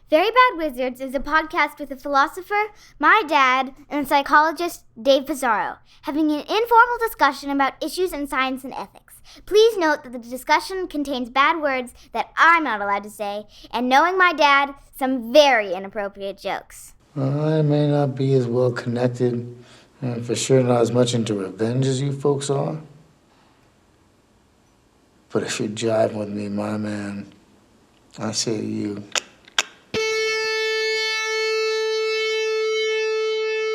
Very Bad Wizards is a podcast with a philosopher, my dad, and a psychologist, Dave Pizarro, having an informal discussion about issues in science and ethics. Please note that the discussion contains bad words that I'm not allowed to say, and knowing my dad, some very inappropriate jokes. I may not be as well connected, and for sure not as much into revenge as you folks are. But if you're jiving with me, my man, I say to you...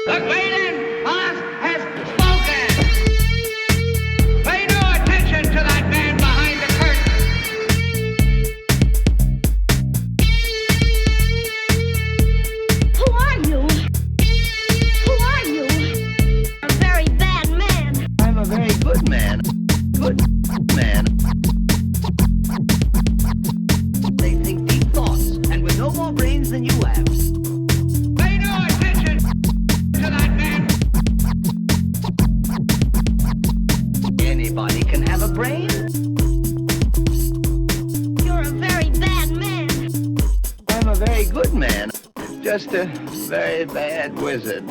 The Cleveland boss has spoken. Pay no attention to that man behind the curtain. Who are you? Who are you? A very bad man. I'm a very good man. Good man. They think deep thoughts, and with no more brains than you have. Pay no attention to that man. Anybody can have a brain. You're a very bad man. I'm a very good man. Just a very bad wizard.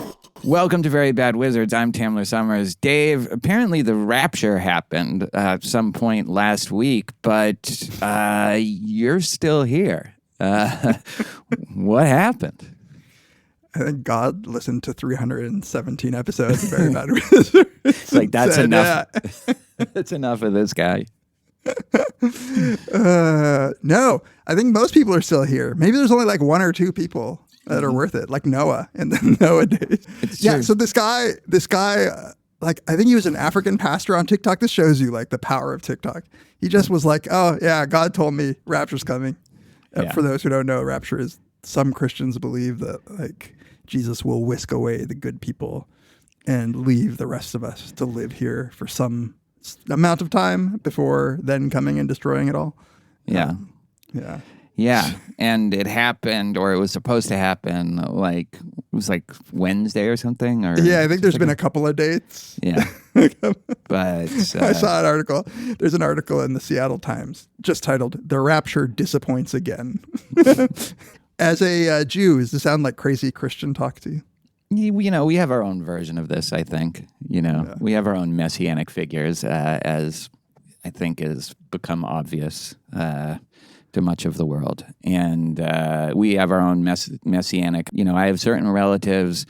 Welcome to Very Bad Wizards. I'm Tamler Summers. Dave, apparently the rapture happened at some point last week, but you're still here. What happened? I think God listened to 317 episodes of Very Bad Wizards. It's like, that's said, enough. That's enough of this guy. No, I think most people are still here. Maybe there's only like one or two people that are worth it, like Noah in the Noah days. Yeah, true. so this guy, like, I think he was an African pastor on TikTok. This shows you like the power of TikTok. He just was like, oh yeah, God told me rapture's coming. Yeah. For those who don't know, rapture is, some Christians believe that like Jesus will whisk away the good people and leave the rest of us to live here for some amount of time before then coming and destroying it all. Yeah. Yeah. Yeah, and it happened, or it was supposed to happen, like, it was like Wednesday or something? Or Yeah, I think there's been a couple of dates. Yeah. But I saw an article. There's an article in the Seattle Times just titled, "The Rapture Disappoints Again." As a Jew, does this sound like crazy Christian talk to you? You know, we have our own version of this, I think. You know, we have our own messianic figures, as I think has become obvious to much of the world. And we have our own messianic, you know, I have certain relatives,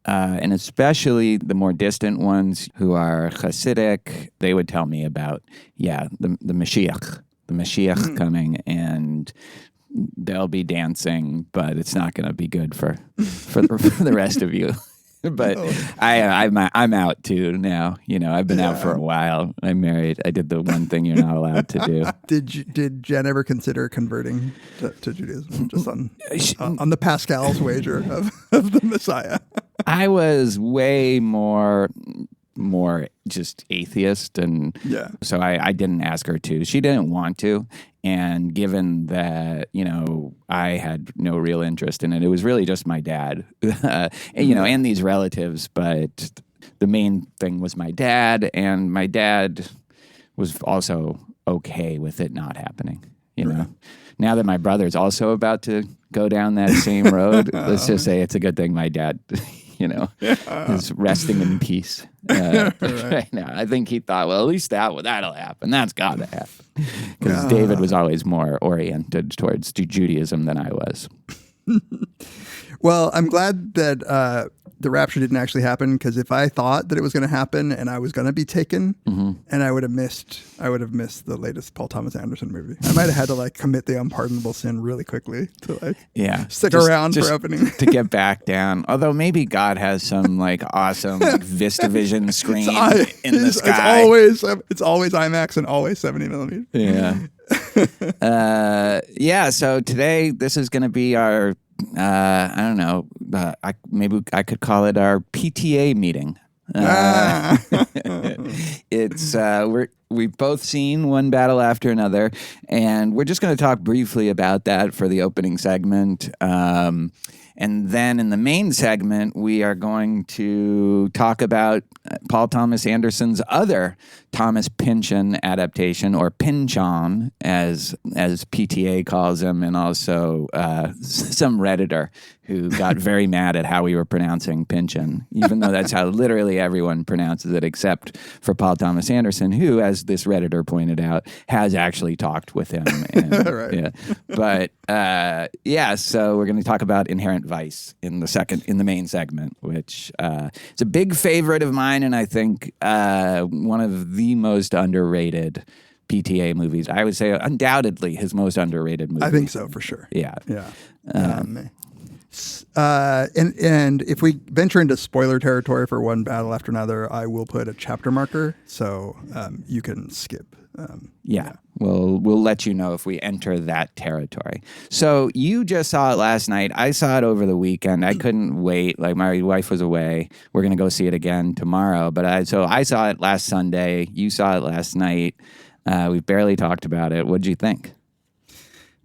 and especially the more distant ones who are Hasidic, they would tell me about, the Mashiach coming, and they'll be dancing, but it's not going to be good for the rest of you. But I'm out too now. You know, I've been out for a while. I'm married. I did the one thing you're not allowed to do. Did Jen ever consider converting to Judaism just on the Pascal's wager of the Messiah? I was way more just atheist, and so I didn't ask her to. She didn't want to, and given that, you know, I had no real interest in it, it was really just my dad, and, you know, and these relatives, but the main thing was my dad, and my dad was also okay with it not happening, you know. Now that my brother's also about to go down that same road, let's just say it's a good thing my dad you know, is resting in peace right now. I think he thought, well, at least that'll happen. That's got to happen. Because David was always more oriented towards Judaism than I was. Well, I'm glad that the rapture didn't actually happen, because if I thought that it was going to happen and I was going to be taken, and I would have missed the latest Paul Thomas Anderson movie. I might have had to like commit the unpardonable sin really quickly to like stick around for opening to get back down. Although maybe God has some like awesome like VistaVision screen in the sky. It's always IMAX and always 70 millimeters. Yeah. So today this is going to be our. I don't know. Maybe I could call it our PTA meeting. It's we've both seen one battle after another, and we're just going to talk briefly about that for the opening segment. And then in the main segment, we are going to talk about Paul Thomas Anderson's other Thomas Pynchon adaptation, or Pynchon, as PTA calls him, and also some Redditor who got very mad at how we were pronouncing Pynchon, even though that's how literally everyone pronounces it, except for Paul Thomas Anderson, who, as this Redditor pointed out, has actually talked with him. And, Right. Yeah. But so we're going to talk about Inherent Vice in the main segment, which is a big favorite of mine, and I think one of the most underrated PTA movies. I would say undoubtedly his most underrated movie. I think so, for sure. Yeah. Yeah. And if we venture into spoiler territory for one battle after another, I will put a chapter marker so you can skip. We'll let you know if we enter that territory. So you just saw it last night. I saw it over the weekend. I couldn't wait. Like, my wife was away. We're gonna go see it again tomorrow. But I saw it last Sunday. You saw it last night. We barely talked about it. What'd you think?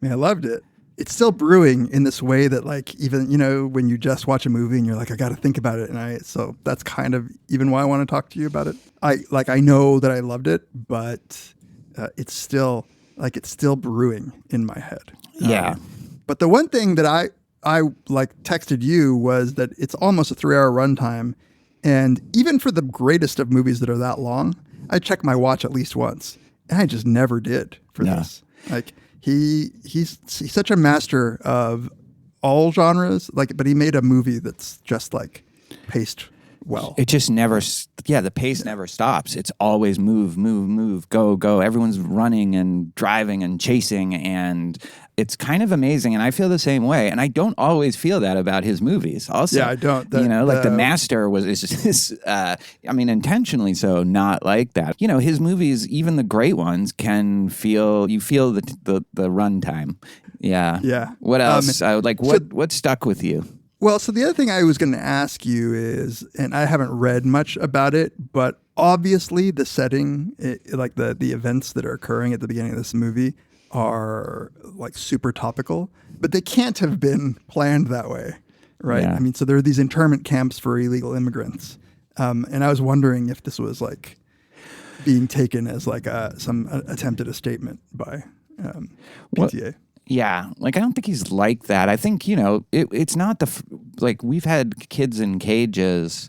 Man, I loved it. It's still brewing in this way that, like, even, when you just watch a movie and you're like, I got to think about it. So that's kind of even why I want to talk to you about it. I know that I loved it, but it's still brewing in my head. Yeah. But the one thing that I texted you was that it's almost a 3-hour runtime. And even for the greatest of movies that are that long, I check my watch at least once. And I just never did for this. Like, he's such a master of all genres, but he made a movie that's just like paced well. It just never, the pace never stops. It's always move, move, move, go, go. Everyone's running and driving and chasing, and it's kind of amazing. And I feel the same way. And I don't always feel that about his movies also. Yeah, I don't. The Master is intentionally so not like that. His movies, even the great ones, you feel the runtime. Yeah. Yeah. What else? What stuck with you? Well, so the other thing I was going to ask you is, and I haven't read much about it, but obviously the setting, the events that are occurring at the beginning of this movie are like super topical, but they can't have been planned that way, right? Yeah. I mean, so there are these internment camps for illegal immigrants, and I was wondering if this was like being taken as like some attempt at a statement by PTA. Yeah, I don't think he's like that. I think, it's not we've had kids in cages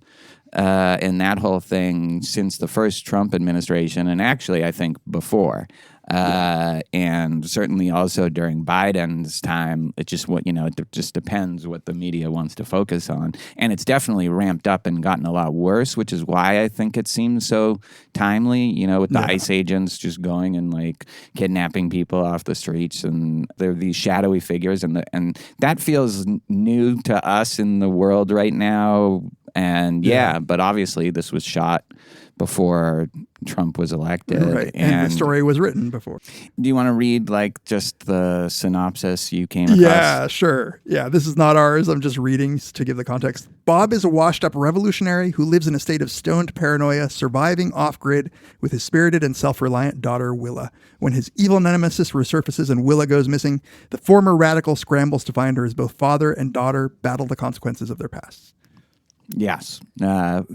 and that whole thing since the first Trump administration, and actually I think before. And certainly also during Biden's time. It just it just depends what the media wants to focus on, and it's definitely ramped up and gotten a lot worse, which is why I think it seems so timely. With the ICE agents just going and kidnapping people off the streets, and they're these shadowy figures, and that feels new to us in the world right now. And but obviously this was shot before Trump was elected. Right. And the story was written before. Do you want to read just the synopsis you came across? Yeah, sure. Yeah, this is not ours. I'm just reading to give the context. Bob is a washed-up revolutionary who lives in a state of stoned paranoia, surviving off-grid with his spirited and self-reliant daughter, Willa. When his evil nemesis resurfaces and Willa goes missing, the former radical scrambles to find her as both father and daughter battle the consequences of their pasts. Yes.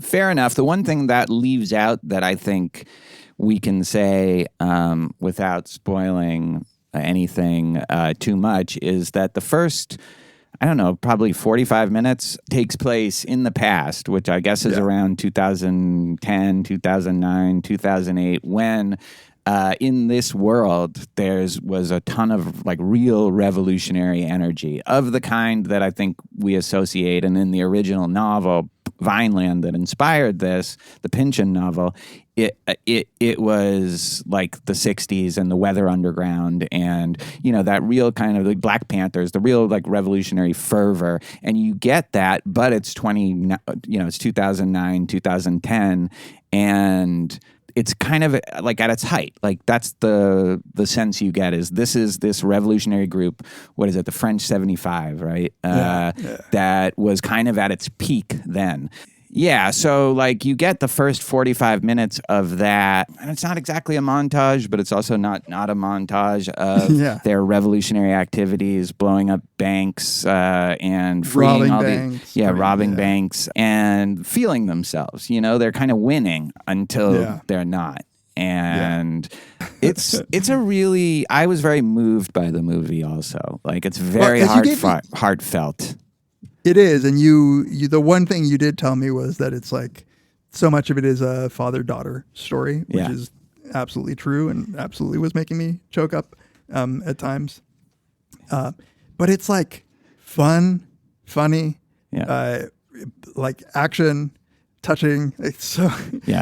Fair enough. The one thing that leaves out that I think we can say without spoiling anything too much is that the first, probably 45 minutes takes place in the past, which I guess is around 2010, 2009, 2008, when in this world, was a ton of real revolutionary energy of the kind that I think we associate. And in the original novel, Vineland, that inspired this, the Pynchon novel, it was like the 60s and the Weather Underground, and that real kind of Black Panthers, the real revolutionary fervor, and you get that, but it's it's 2009, 2010, and it's kind of at its height. That's the sense you get is this revolutionary group. What is it? The French 75, right? That was kind of at its peak then. Yeah, so like you get the first 45 minutes of that, and it's not exactly a montage, but it's also not a montage of their revolutionary activities, blowing up banks and freeing robbing banks and feeling themselves. You know, they're kind of winning until they're not. And it's a really, I was very moved by the movie also. Like it's very heartfelt. It is, and you the one thing you did tell me was that it's like so much of it is a father-daughter story, which is absolutely true and absolutely was making me choke up at times. But it's like fun, funny, like action, touching. So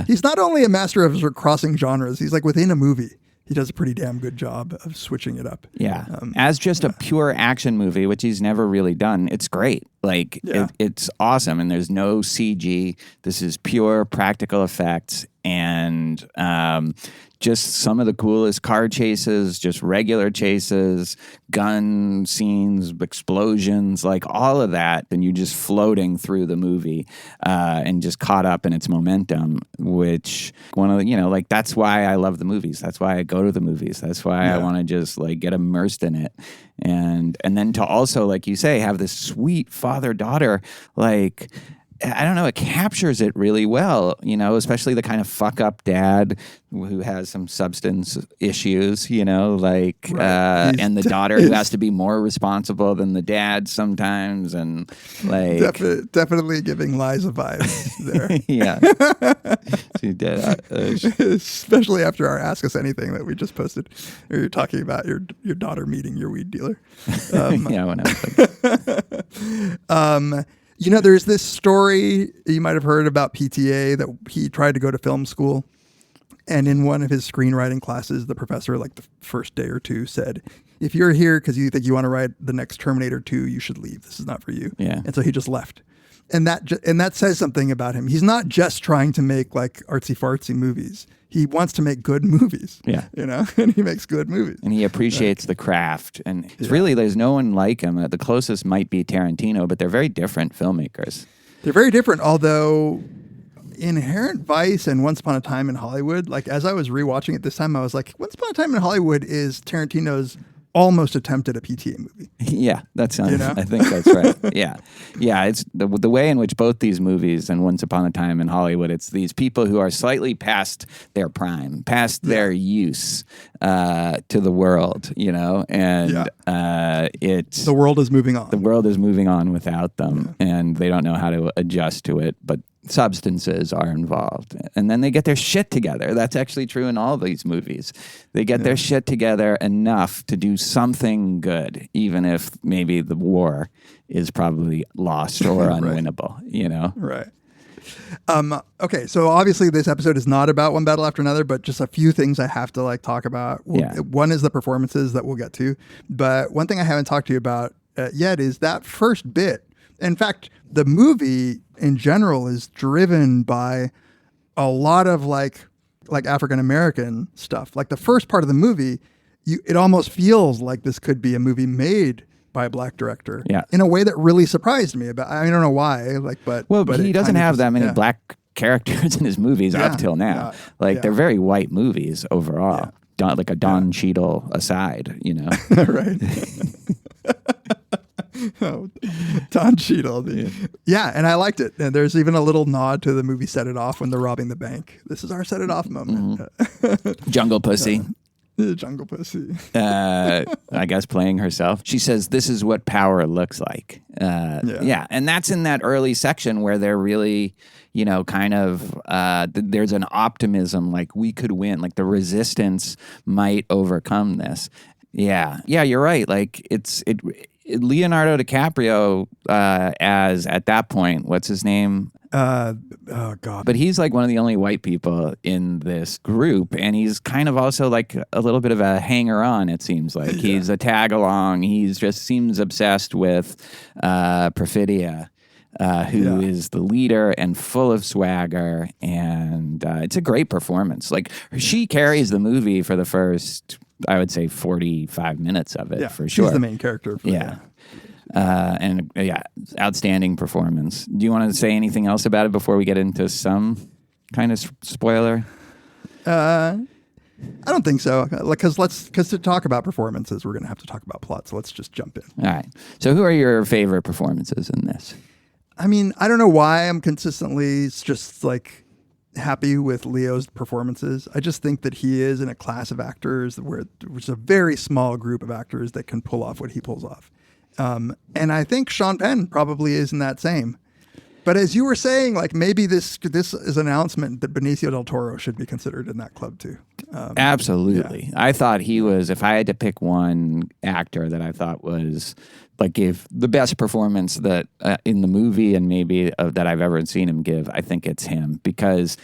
he's not only a master of sort of crossing genres, he's like within a movie. He does a pretty damn good job of switching it up. Yeah. As just a pure action movie, which he's never really done, it's great. Like, it's awesome. And there's no CG. This is pure practical effects. And just some of the coolest car chases, just regular chases, gun scenes, explosions, like all of that. And you just floating through the movie and just caught up in its momentum, which one of the, like that's why I love the movies. That's why I go to the movies. That's why I want to just like get immersed in it. And then to also, like you say, have this sweet father-daughter, like, I don't know, it captures it really well, especially the kind of fuck up dad who has some substance issues, like, and the daughter who has to be more responsible than the dad sometimes. And like, definitely giving Liza vibes there. She did. Especially after our Ask Us Anything that we just posted, where you're talking about your daughter meeting your weed dealer. There's this story you might have heard about PTA that he tried to go to film school. And in one of his screenwriting classes, the professor, like the first day or two, said, if you're here because you think you want to write the next Terminator 2, you should leave. This is not for you. Yeah. And so he just left. And that says something about him. He's not just trying to make like artsy fartsy movies. He wants to make good movies. Yeah. And he makes good movies. And he appreciates the craft. And it's really, there's no one like him. The closest might be Tarantino, but they're very different filmmakers. They're very different, although Inherent Vice and Once Upon a Time in Hollywood, like as I was rewatching it this time, I was like, Once Upon a Time in Hollywood is Tarantino's almost attempt at a PTA movie. Yeah, that sounds, I think that's right. Yeah. It's the way in which both these movies and Once Upon a Time in Hollywood, it's these people who are slightly past their prime, past their use to the world, and it's... The world is moving on. The world is moving on without them, and they don't know how to adjust to it, but substances are involved. And then they get their shit together. That's actually true in all these movies. They get their shit together enough to do something good, even if maybe the war is probably lost or unwinnable, Right. Okay, so obviously this episode is not about one battle after another, but just a few things I have to talk about. One is the performances that we'll get to, but one thing I haven't talked to you about yet is that first bit. In fact, the movie in general is driven by a lot of like African American stuff. Like the first part of the movie, it almost feels like this could be a movie made by a black director. Yeah. In a way that really surprised me. But I don't know why. But he doesn't have that many black characters in his movies up till now. They're very white movies overall. Like a Don Cheadle aside, Right. Oh, Don Cheadle. And I liked it. And there's even a little nod to the movie Set It Off when they're robbing the bank. This is our Set It Off moment. Jungle Pussy. Jungle Pussy. I guess playing herself. She says, this is what power looks like. And that's in that early section where they're really, there's an optimism like we could win, like the resistance might overcome this. Yeah, you're right. Like Leonardo DiCaprio as at that point, what's his name? Oh God! But he's like one of the only white people in this group, and he's kind of also like a little bit of a hanger-on. It seems like he's a tag-along. He's just seems obsessed with Perfidia, who is the leader and full of swagger, and it's a great performance. Like she carries the movie for the first, I would say, 45 minutes of it for sure. She's the main character. And yeah, outstanding performance. Do you want to say anything else about it before we get into some kind of spoiler? I don't think so. Because to talk about performances, we're going to have to talk about plot. So let's just jump in. All right. So who are your favorite performances in this? I mean, I don't know why I'm consistently just like happy with Leo's performances. I just think that he is in a class of actors where there's a very small group of actors that can pull off what he pulls off. And I think Sean Penn probably is in that same. But as you were saying, like maybe this is an announcement that Benicio del Toro should be considered in that club too. Absolutely. Yeah. I thought he was, if I had to pick one actor that I thought was like gave the best performance that in the movie and maybe that I've ever seen him give, I think it's him, because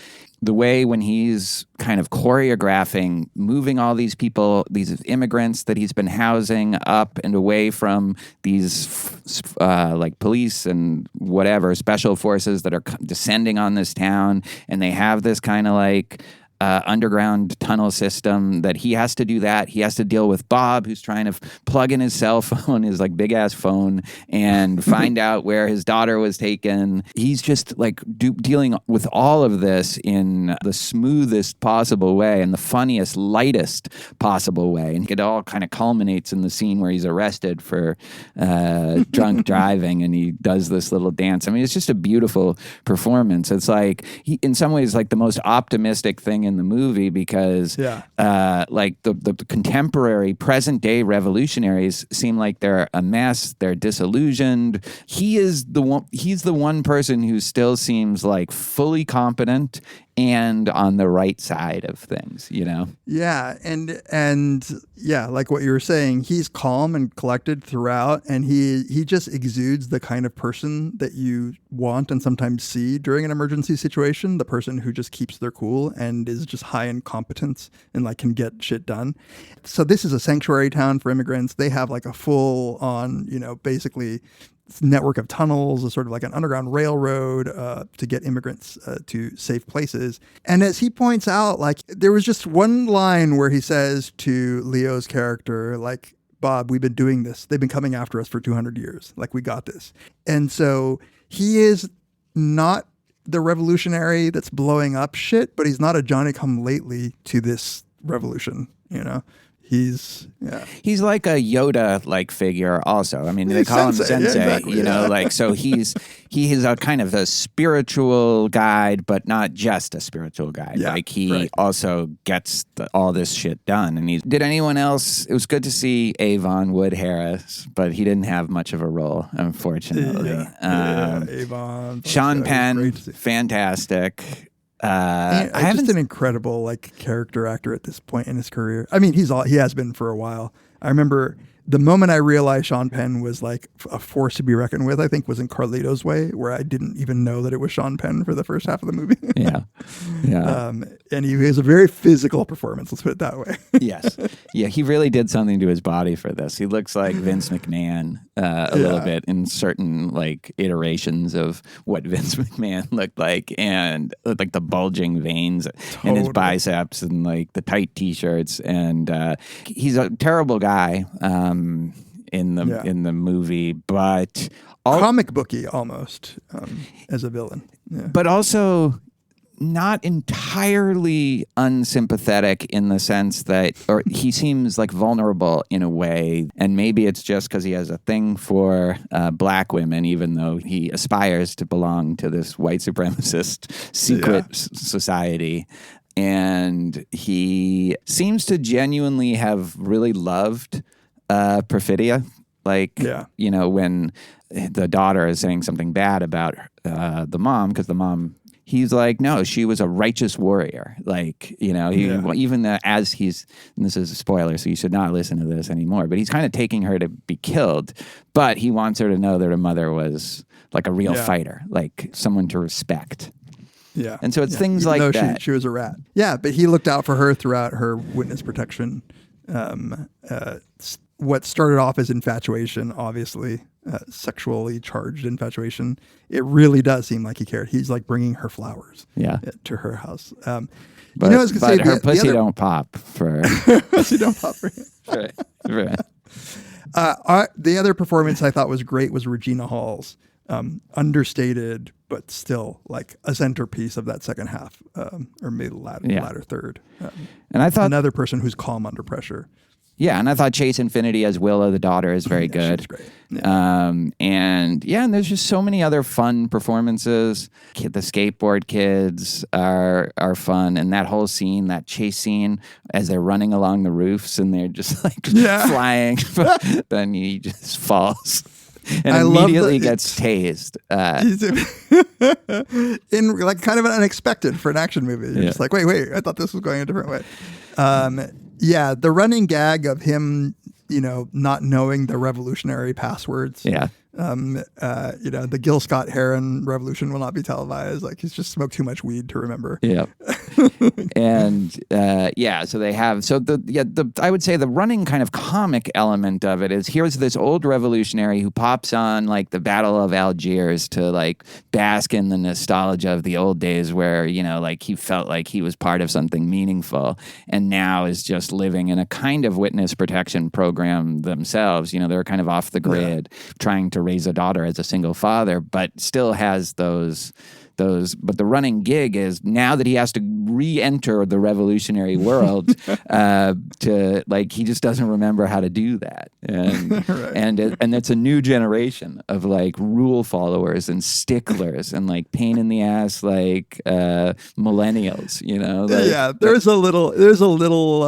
the way when he's kind of choreographing, moving all these people, these immigrants that he's been housing up and away from these like police and whatever special forces that are descending on this town, and they have this kind of like underground tunnel system that he has to do that. He has to deal with Bob, who's trying to plug in his cell phone, his like big ass phone, and find out where his daughter was taken. He's just like dealing with all of this in the smoothest possible way and the funniest, lightest possible way. And it all kind of culminates in the scene where he's arrested for drunk driving, and he does this little dance. I mean, it's just a beautiful performance. It's like he, in some ways, like the most optimistic thing in the movie, because like the contemporary present day revolutionaries seem like they're a mess, they're disillusioned. He's the one person who still seems like fully competent and on the right side of things, you know? Yeah. And yeah, like what you were saying, he's calm and collected throughout, and he just exudes the kind of person that you want and sometimes see during an emergency situation, the person who just keeps their cool and is just high in competence and like can get shit done. So this is a sanctuary town for immigrants. They have like a full on, you know, basically network of tunnels, a sort of like an underground railroad to get immigrants to safe places. And as he points out, like there was just one line where he says to Leo's character, like, Bob, we've been doing this. They've been coming after us for 200 years. Like, we got this. And so he is not the revolutionary that's blowing up shit, but he's not a Johnny-come-lately to this revolution, you know? He's like a Yoda-like figure also. I mean, they call him Sensei, exactly, you know, like, so he is a kind of a spiritual guide, but not just a spiritual guide. Yeah, like he also gets all this shit done. And did anyone else? It was good to see Avon Wood Harris, but he didn't have much of a role, unfortunately. Avon. Sean Penn, fantastic. Just an incredible like character actor at this point in his career. I mean, he has been for a while. I remember the moment I realized Sean Penn was like a force to be reckoned with, I think, was in Carlito's Way, where I didn't even know that it was Sean Penn for the first half of the movie. Yeah. And he has a very physical performance, let's put it that way. Yes. Yeah, he really did something to his body for this. He looks like Vince McMahon a little bit in certain like iterations of what Vince McMahon looked like, and like the bulging veins in his biceps and like the tight t-shirts. And he's a terrible guy in the movie, but comic booky almost as a villain. Yeah. But also not entirely unsympathetic in the sense that, or he seems like vulnerable in a way, and maybe it's just because he has a thing for black women, even though he aspires to belong to this white supremacist secret society. And he seems to genuinely have really loved Perfidia. Like, you know, when the daughter is saying something bad about the mom, because the mom, he's like, no, she was a righteous warrior. Like, you know, even as he's, and this is a spoiler, so you should not listen to this anymore, but he's kind of taking her to be killed, but he wants her to know that her mother was like a real fighter, like someone to respect. Yeah. And so it's things like that. She was a rat. Yeah, but he looked out for her throughout her witness protection. What started off as infatuation, obviously, sexually charged infatuation, it really does seem like he cared. He's like bringing her flowers to her house. But, you know, I was gonna say, her pussy don't pop for... pussy don't pop for him. Right. The other performance I thought was great was Regina Hall's. Understated, but still like a centerpiece of that second half, or maybe the latter third. And I thought another person who's calm under pressure. Yeah, and I thought Chase Infinity as Willow, the daughter, is very good. She's great. Yeah. And there's just so many other fun performances. The skateboard kids are fun, and that whole scene, that chase scene, as they're running along the roofs and they're just like flying, then he just falls and immediately gets tased. In like kind of unexpected for an action movie. You're just like, wait, I thought this was going a different way. The running gag of him, not knowing the revolutionary passwords. Yeah. The Gil Scott Heron revolution will not be televised. Like he's just smoked too much weed to remember. Yeah. And so they have I would say the running kind of comic element of it is here's this old revolutionary who pops on like the Battle of Algiers to like bask in the nostalgia of the old days where like he felt like he was part of something meaningful, and now is just living in a kind of witness protection program themselves. They're kind of off the grid, trying to raise a daughter as a single father, but still has those. But the running gig is now that he has to re-enter the revolutionary world, he just doesn't remember how to do that, and it's a new generation of like rule followers and sticklers and like pain in the ass millennials. There's a little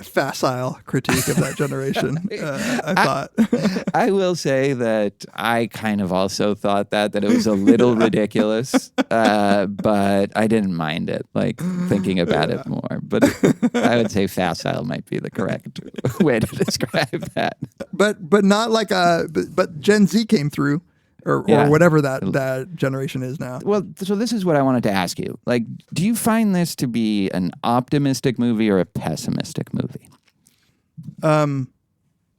facile critique of that generation. I thought. I will say that I kind of also thought that it was a little ridiculous. But I didn't mind it, like thinking about it more. But I would say facile might be the correct way to describe that. But not like but Gen Z came through, or whatever that generation is now. Well, so this is what I wanted to ask you. Like, do you find this to be an optimistic movie or a pessimistic movie?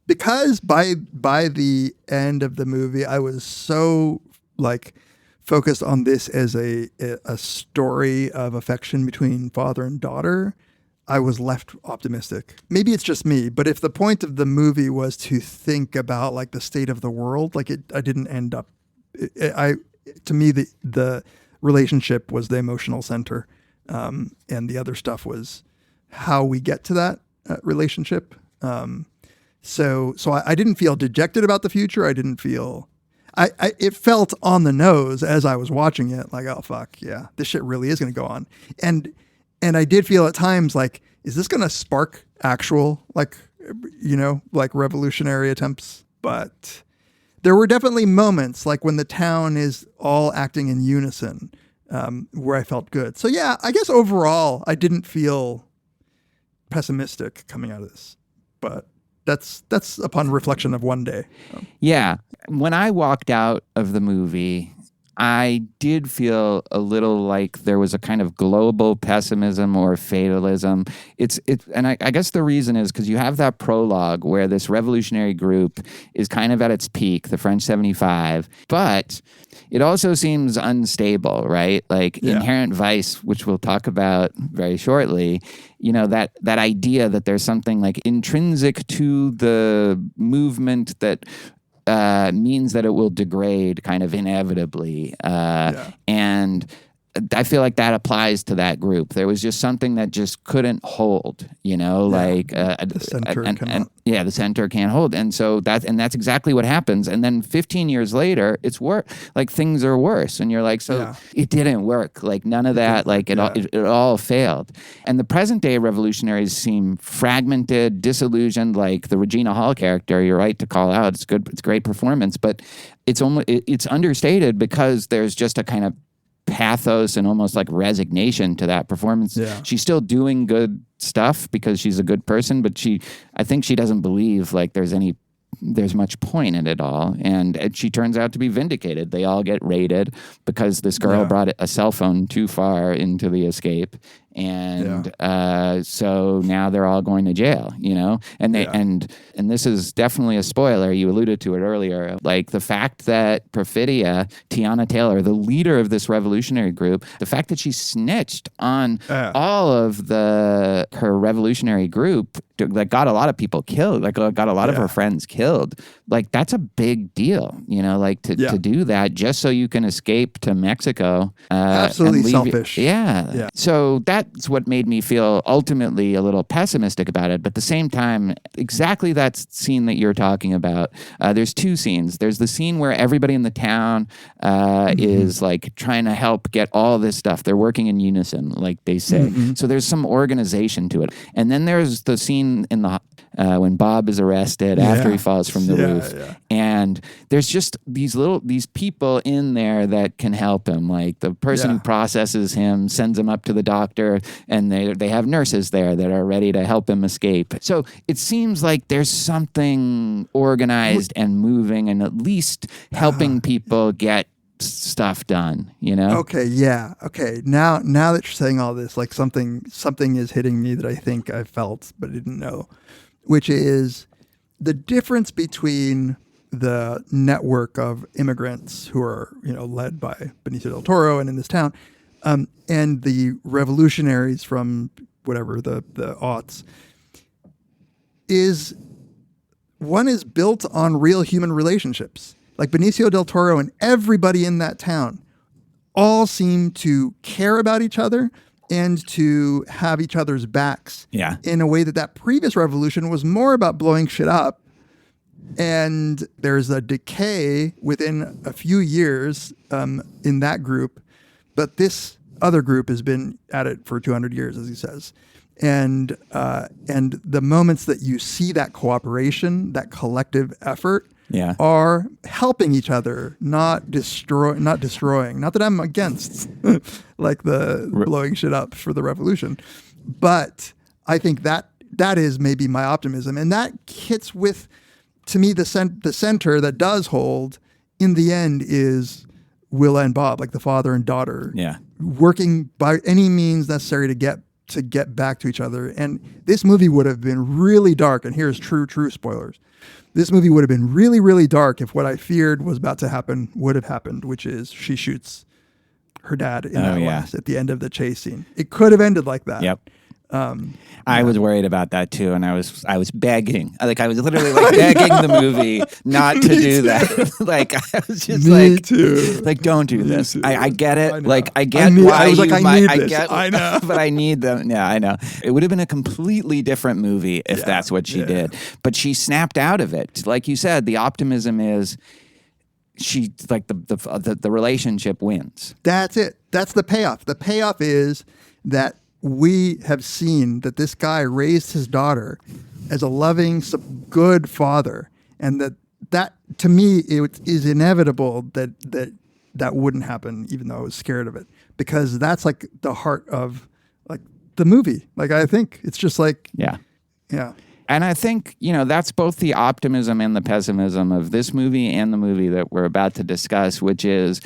Because by the end of the movie, I was so like focused on this as a story of affection between father and daughter, I was left optimistic. Maybe it's just me, but if the point of the movie was to think about like the state of the world, I didn't end up. To me, the relationship was the emotional center, and the other stuff was how we get to that relationship. So I didn't feel dejected about the future. I didn't feel. It felt on the nose as I was watching it, like, oh fuck, yeah, this shit really is going to go on, and I did feel at times like, is this going to spark actual like revolutionary attempts? But there were definitely moments like when the town is all acting in unison, where I felt good. So yeah, I guess overall I didn't feel pessimistic coming out of this, but that's upon reflection of one day. Yeah. When I walked out of the movie, I did feel a little like there was a kind of global pessimism or fatalism. And I guess the reason is because you have that prologue where this revolutionary group is kind of at its peak, the French 75, but it also seems unstable, right? Like inherent vice, which we'll talk about very shortly, that idea that there's something like intrinsic to the movement that means that it will degrade kind of inevitably. And I feel like that applies to that group. There was just something that just couldn't hold, the center cannot. The center can't hold. And so that's exactly what happens. And then 15 years later, it's worse. Like things are worse. And you're like, it didn't work. Like none of that, it all failed. And the present day revolutionaries seem fragmented, disillusioned, like the Regina Hall character, you're right to call out. It's good. It's great performance, but it's understated because there's just a kind of pathos and almost like resignation to that performance. She's still doing good stuff because she's a good person, but I think she doesn't believe like there's much point in it all, and she turns out to be vindicated. They all get raided because this girl brought a cell phone too far into the escape, And so now they're all going to jail, you know? And they and this is definitely a spoiler. You alluded to it earlier. Like the fact that Perfidia, Tiana Taylor, the leader of this revolutionary group, the fact that she snitched on all of her revolutionary group that got a lot of people killed, like got a lot of her friends killed. Like that's a big deal, you know, like to do that just so you can escape to Mexico. Absolutely selfish. Yeah. So that's what made me feel ultimately a little pessimistic about it. But at the same time, exactly that scene that you're talking about, there's two scenes. There's the scene where everybody in the town is like trying to help get all this stuff. They're working in unison, like they say. So there's some organization to it. And then there's the scene in the when Bob is arrested after he falls from the roof. And there's just these people in there that can help him. Like the person who processes him sends him up to the doctor, and they have nurses there that are ready to help him escape. So it seems like there's something organized and moving and at least helping people get stuff done, you know? Okay, yeah. Okay. Now that you're saying all this, like something is hitting me that I think I felt but didn't know, which is the difference between the network of immigrants who are, you know, led by Benicio del Toro and in this town, and the revolutionaries from whatever the aughts, is one is built on real human relationships. Like Benicio del Toro and everybody in that town all seem to care about each other and to have each other's backs in a way that previous revolution was more about blowing shit up. And there's a decay within a few years in that group. But this other group has been at it for 200 years, as he says. And the moments that you see that cooperation, that collective effort, are helping each other, not destroying. Not that I'm against like the blowing shit up for the revolution, but I think that is maybe my optimism, and that hits with, to me, the center that does hold in the end is Willa and Bob, like the father and daughter, working by any means necessary to get back to each other. And this movie would have been really dark, and here's true spoilers. This movie would have been really, really dark if what I feared was about to happen would have happened, which is she shoots her dad in that last at the end of the chase scene. It could have ended like that. Yep. I was worried about that too, and I was begging. Like I was literally like begging the movie not to do that. Like I was just like don't do this. I get it. I get why you might. I get. I know, but I need them. Yeah, I know. It would have been a completely different movie if that's what she did. But she snapped out of it. Like you said, the optimism is she like the relationship wins. That's it. That's the payoff. The payoff is that we have seen that this guy raised his daughter as a loving, good father, and that to me it is inevitable that wouldn't happen, even though I was scared of it, because that's like the heart of like the movie. Like I think it's just like yeah. And I think, you know, that's both the optimism and the pessimism of this movie and the movie that we're about to discuss, which is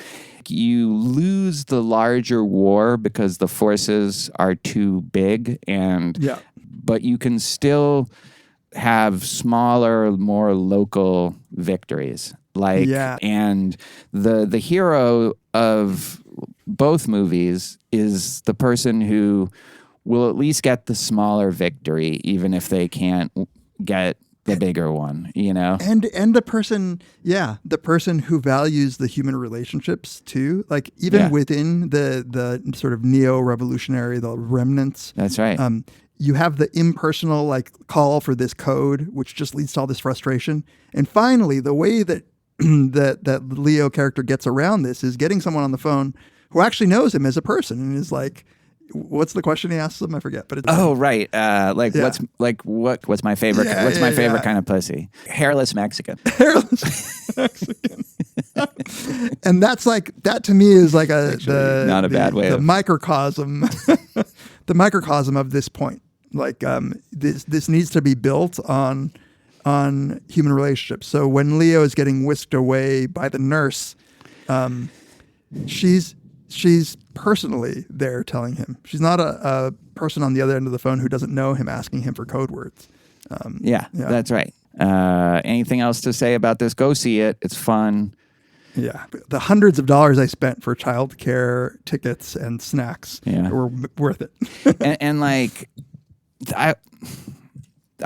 you lose the larger war because the forces are too big, but you can still have smaller, more local victories. And the hero of both movies is the person who will at least get the smaller victory, even if they can't get the bigger one, you know? And the person who values the human relationships too, like even within the sort of neo-revolutionary, the remnants. That's right. You have the impersonal like call for this code, which just leads to all this frustration. And finally, the way that that Leo character gets around this is getting someone on the phone who actually knows him as a person and is like, what's the question he asks him? I forget, but it's right. What's my favorite? What's my favorite kind of pussy? Hairless Mexican. Hairless Mexican. And that's like that to me is like not a bad way. The microcosm, the microcosm of this point. Like this needs to be built on human relationships. So when Leo is getting whisked away by the nurse, she's she's personally there telling him. She's not a person on the other end of the phone who doesn't know him asking him for code words. Yeah, that's right. Anything else to say about this? Go see it. It's fun. Yeah. The hundreds of dollars I spent for childcare tickets and snacks were worth it. and like, I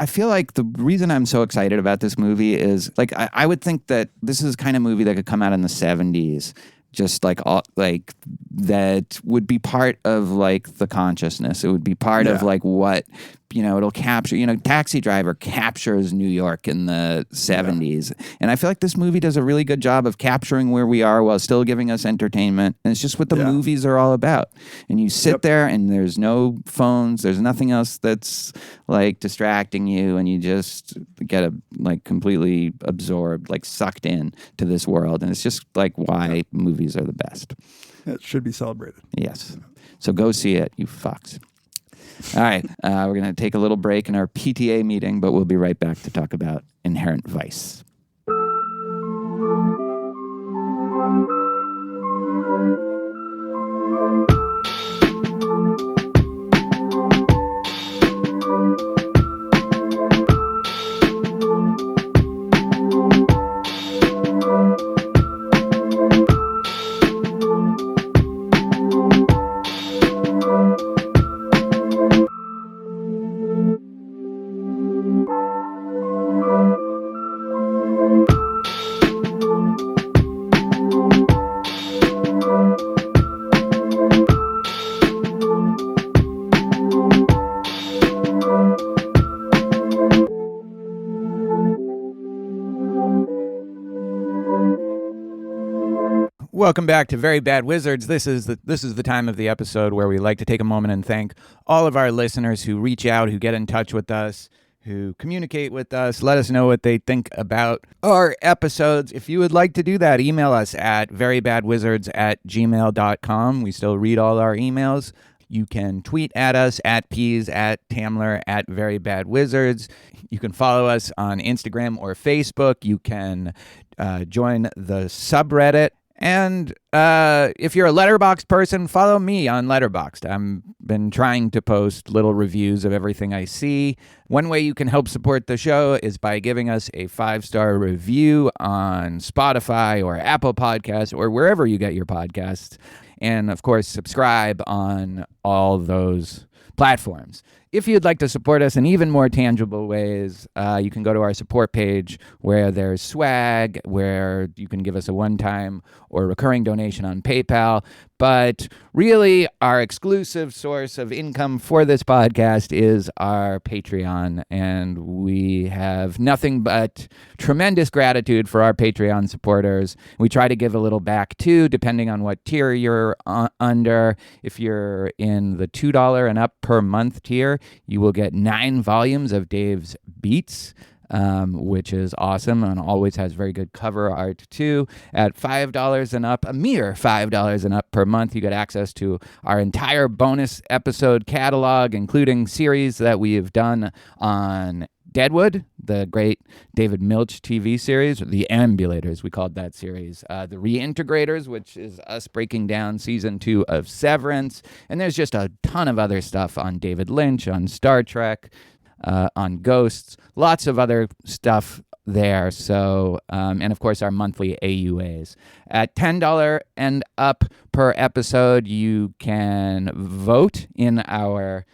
feel like the reason I'm so excited about this movie is like I would think that this is the kind of movie that could come out in the 70s, just like that would be part of like the consciousness. It would be part of like what, it'll capture, Taxi Driver captures New York in the 70s. And I feel like this movie does a really good job of capturing where we are while still giving us entertainment. And it's just what the movies are all about. And you sit there and there's no phones, there's nothing else that's like distracting you, and you just get completely absorbed, like sucked in to this world. And it's just like why movies are the best. It should be celebrated. Yes. So go see it, you fucks. All right. We're going to take a little break in our PTA meeting, but we'll be right back to talk about Inherent Vice. Welcome back to Very Bad Wizards. This is the time of the episode where we like to take a moment and thank all of our listeners who reach out, who get in touch with us, who communicate with us, let us know what they think about our episodes. If you would like to do that, email us at verybadwizards@gmail.com. We still read all our emails. You can tweet at us at Peas, at Tamler, at Very Bad Wizards. You can follow us on Instagram or Facebook. You can join the subreddit. And if you're a Letterboxd person, follow me on Letterboxd. I've been trying to post little reviews of everything I see. One way you can help support the show is by giving us a 5-star review on Spotify or Apple Podcasts or wherever you get your podcasts. And, of course, subscribe on all those platforms. If you'd like to support us in even more tangible ways, you can go to our support page where there's swag, where you can give us a one-time or recurring donation on PayPal. But really, our exclusive source of income for this podcast is our Patreon, and we have nothing but tremendous gratitude for our Patreon supporters. We try to give a little back, too, depending on what tier you're under. If you're in the $2 and up per month tier, you will get 9 volumes of Dave's Beats, which is awesome and always has very good cover art too. At $5 and up, a mere $5 and up per month, you get access to our entire bonus episode catalog, including series that we have done on Deadwood, the great David Milch TV series, The Ambulators, we called that series. The Reintegrators, which is us breaking down season 2 of Severance. And there's just a ton of other stuff on David Lynch, on Star Trek, on Ghosts, lots of other stuff there. So, and of course, our monthly AUAs. At $10 and up per episode, you can vote in our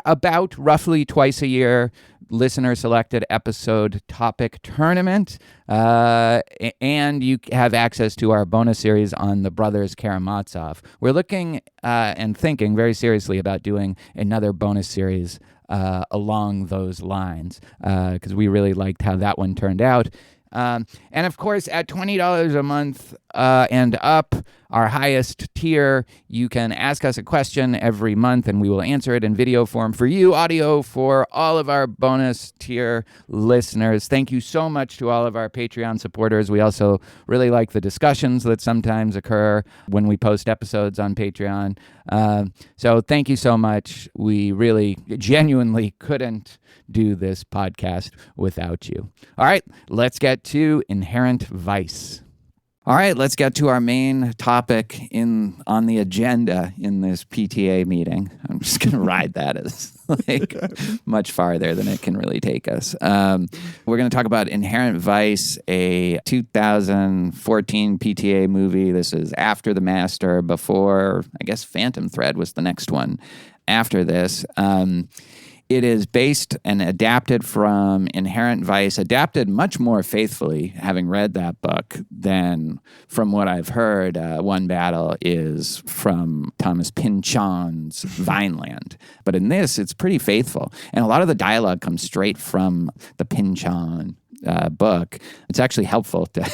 about roughly twice a year listener-selected episode topic tournament, and you have access to our bonus series on the Brothers Karamazov. We're looking and thinking very seriously about doing another bonus series along those lines, because we really liked how that one turned out. And of course, at $20 a month and up, our highest tier, you can ask us a question every month and we will answer it in video form for you, audio for all of our bonus tier listeners. Thank you so much to all of our Patreon supporters. We also really like the discussions that sometimes occur when we post episodes on Patreon. So thank you so much. We really genuinely couldn't do this podcast without you. All right, let's get to Inherent Vice. All right, let's get to our main topic on the agenda in this PTA meeting. I'm just going to ride that as like much farther than it can really take us. We're going to talk about Inherent Vice, a 2014 PTA movie. This is after The Master, before, I guess, Phantom Thread was the next one after this. It is based and adapted from Inherent Vice, adapted much more faithfully, having read that book, than from what I've heard. One Battle is from Thomas Pynchon's Vineland. But in this, it's pretty faithful. And a lot of the dialogue comes straight from the Pynchon book. It's actually helpful to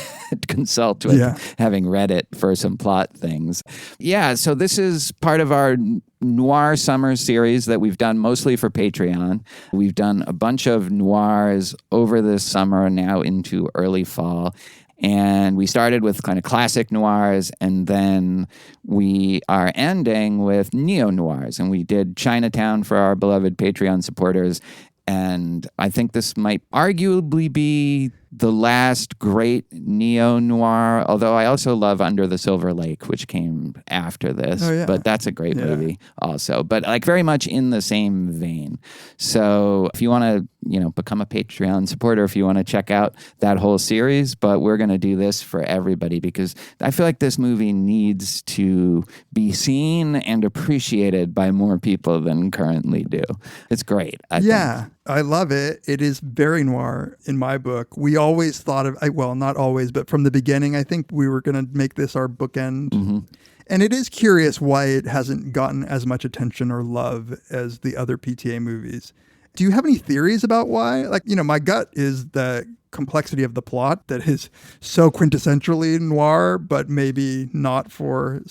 consult with having read it for some plot things. Yeah, so this is part of our noir summer series that we've done mostly for Patreon. We've done a bunch of noirs over this summer, now into early fall. And we started with kind of classic noirs, and then we are ending with neo-noirs. And we did Chinatown for our beloved Patreon supporters. And I think this might arguably be the last great neo-noir, although I also love Under the Silver Lake, which came after this. Oh, yeah. But that's a great movie also. But like very much in the same vein. So if you want to, become a Patreon supporter, if you want to check out that whole series, but we're going to do this for everybody because I feel like this movie needs to be seen and appreciated by more people than currently do. It's great. I think. I love it. It is very noir in my book. We always thought of, well, not always, but from the beginning, I think we were going to make this our bookend. Mm-hmm. And it is curious why it hasn't gotten as much attention or love as the other PTA movies. Do you have any theories about why? Like, my gut is the complexity of the plot that is so quintessentially noir, but maybe not for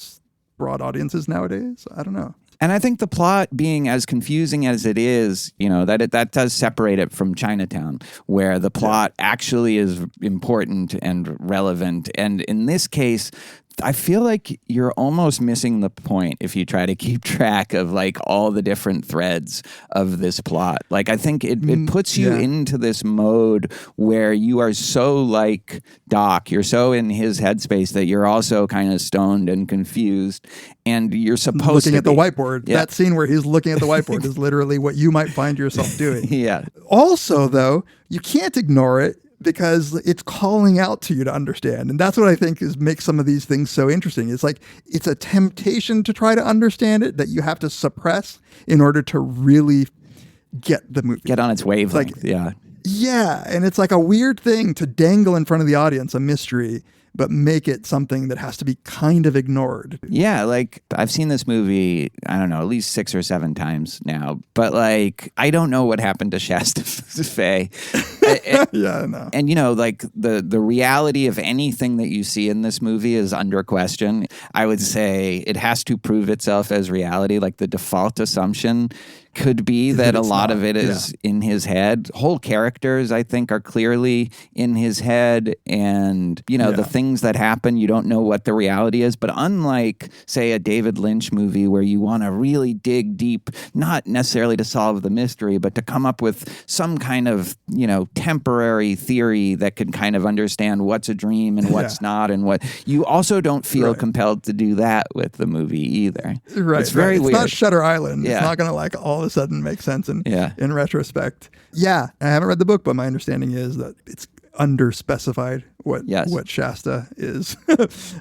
broad audiences nowadays. I don't know. And I think the plot being as confusing as it is, that does separate it from Chinatown, where the plot actually is important and relevant. And in this case, I feel like you're almost missing the point if you try to keep track of like all the different threads of this plot. Like I think it puts you into this mode where you are so like Doc, you're so in his headspace that you're also kind of stoned and confused, and you're supposed looking to at the whiteboard. Yeah. That scene where he's looking at the whiteboard is literally what you might find yourself doing. Yeah. Also, though, you can't ignore it, because it's calling out to you to understand. And that's what I think makes some of these things so interesting. It's like, it's a temptation to try to understand it that you have to suppress in order to really get the movie. Get on its wavelength, Yeah, and it's like a weird thing to dangle in front of the audience, a mystery, but make it something that has to be kind of ignored. Yeah, like I've seen this movie, I don't know, at least 6 or 7 times now. But like, I don't know what happened to Shasta Faye. Yeah, I know. And like the reality of anything that you see in this movie is under question. I would say it has to prove itself as reality. Like the default assumption could be that a lot of it is in his head. Whole characters, I think, are clearly in his head. And, the things that happen, you don't know what the reality is. But unlike, say, a David Lynch movie where you want to really dig deep, not necessarily to solve the mystery, but to come up with some kind of, temporary theory that can kind of understand what's a dream and what's not, and what you also don't feel compelled to do that with the movie either. Right. It's very weird. It's not Shutter Island. Yeah. It's not going to like all of a sudden make sense in retrospect. Yeah. I haven't read the book, but my understanding is that it's underspecified what Shasta is,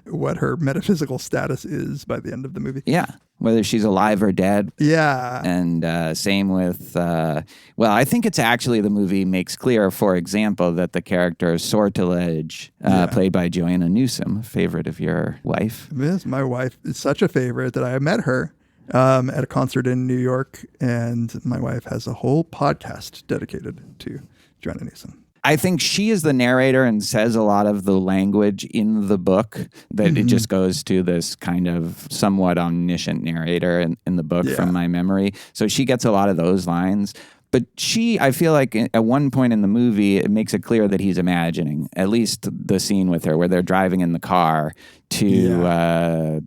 what her metaphysical status is by the end of the movie. Yeah. Whether she's alive or dead. Yeah. And same with, I think it's actually the movie makes clear, for example, that the character Sortilege, played by Joanna Newsom, a favorite of your wife. Yes, my wife is such a favorite that I met her at a concert in New York, and my wife has a whole podcast dedicated to Joanna Newsom. I think she is the narrator and says a lot of the language in the book that it just goes to this kind of somewhat omniscient narrator in the book from my memory. So she gets a lot of those lines. But I feel like at one point in the movie, it makes it clear that he's imagining, at least the scene with her where they're driving in the car to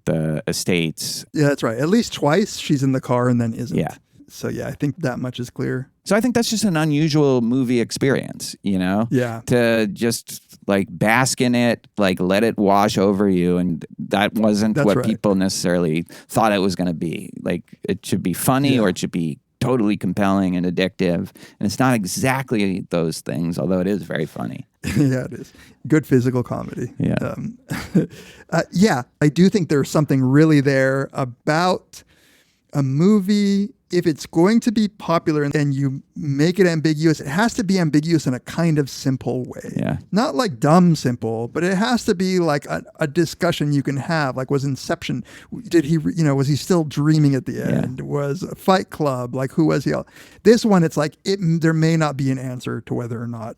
the estates. Yeah, that's right. At least twice she's in the car and then isn't. Yeah. So, I think that much is clear. So I think that's just an unusual movie experience, you know? Yeah. To just like bask in it, like let it wash over you. And that wasn't That's what right. people necessarily thought it was going to be. Like it should be funny or it should be totally compelling and addictive. And it's not exactly those things, although it is very funny. Yeah, it is. Good physical comedy. Yeah. Yeah, I do think there's something really there about a movie. If it's going to be popular and you make it ambiguous, it has to be ambiguous in a kind of simple way. Yeah. Not like dumb simple, but it has to be like a discussion you can have. Like, was Inception, did he, was he still dreaming at the end? Was a Fight Club, like who was he? This one, it's like, there may not be an answer to whether or not,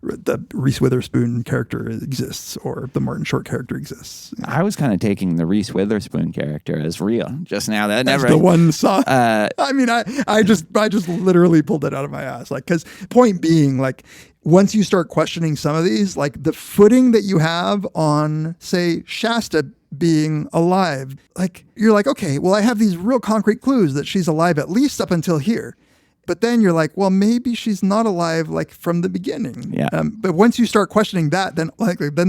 the Reese Witherspoon character exists or the Martin Short character exists. I was kind of taking the Reese Witherspoon character as real just now. That That's never. the one saw. I mean, I just literally pulled it out of my ass. Like, because point being, like, once you start questioning some of these, like the footing that you have on, say, Shasta being alive, like you're like, okay, well, I have these real concrete clues that she's alive at least up until here. But then you're like, well, maybe she's not alive like from the beginning. Yeah. But once you start questioning that, then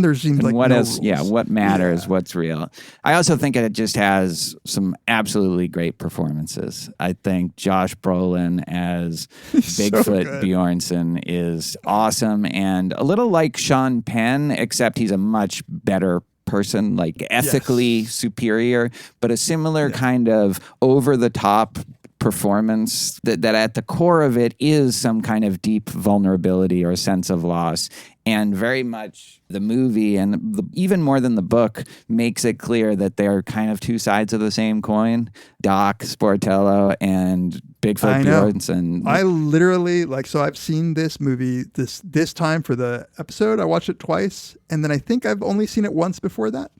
there seems like what no is rules. yeah what matters, Yeah. what's real. I also think it just has some absolutely great performances. I think Josh Brolin as Bigfoot good. Bjornsson is awesome, and a little like Sean Penn, except he's a much better person, like ethically superior, but a similar kind of over the top performance that at the core of it is some kind of deep vulnerability or sense of loss. And very much the movie, and even more than the book, makes it clear that they're kind of two sides of the same coin. Doc Sportello and Bigfoot Bjornsson. I literally, so I've seen this movie this time for the episode. I watched it twice, and then I think I've only seen it once before that.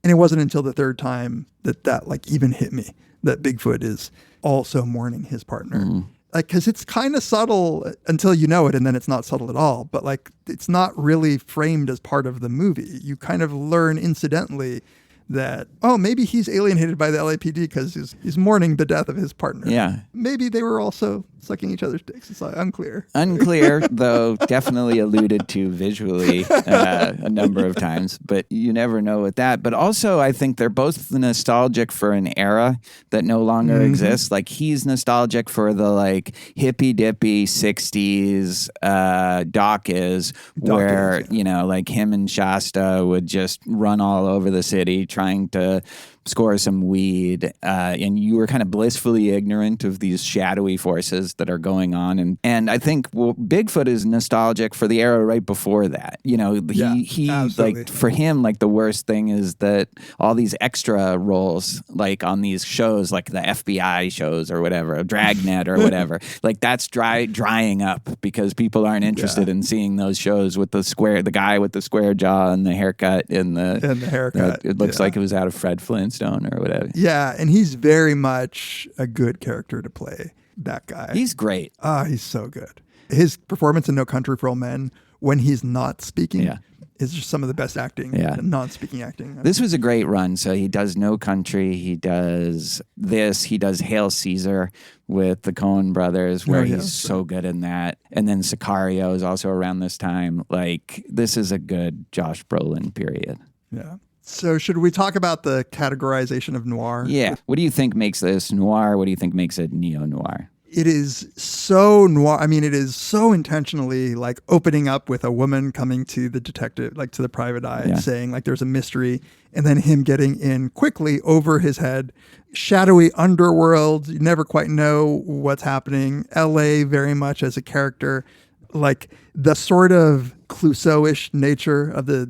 And it wasn't until the third time that like even hit me that Bigfoot is also mourning his partner. Like, because it's kind of subtle until you know it, and then it's not subtle at all. But like, it's not really framed as part of the movie. You kind of learn incidentally that, oh, maybe he's alienated by the LAPD because he's mourning the death of his partner. Yeah. Maybe they were also sucking each other's dicks. It's unclear. Unclear, though definitely alluded to visually a number of times, but you never know with that. But also, I think they're both nostalgic for an era that no longer exists. Like, he's nostalgic for the like hippy-dippy 60s Doc is, where, like him and Shasta would just run all over the city trying to score some weed, and you were kind of blissfully ignorant of these shadowy forces that are going on. And I think Bigfoot is nostalgic for the era right before that. He absolutely. like, for him, like, the worst thing is that all these extra roles, like on these shows, like the FBI shows or whatever, Dragnet or whatever, like that's drying up because people aren't interested in seeing those shows with the guy with the square jaw and the haircut and the haircut. It looks like it was out of Fred Flintstone or whatever. Yeah, and he's very much a good character to play, that guy. He's great. He's so good. His performance in No Country for Old Men, when he's not speaking, is just some of the best acting, non-speaking acting. This was a great run. So he does No Country, he does this, he does Hail Caesar with the Coen brothers, where he's so good in that. And then Sicario is also around this time. Like, this is a good Josh Brolin period. Yeah. So should we talk about the categorization of noir? Yeah. What do you think makes this noir? What do you think makes it neo-noir? It is so noir. I mean, it is so intentionally like opening up with a woman coming to the detective, like to the private eye, and saying like there's a mystery, and then him getting in quickly over his head. Shadowy underworld. You never quite know what's happening. LA very much as a character. Like the sort of Clouseau-ish nature of the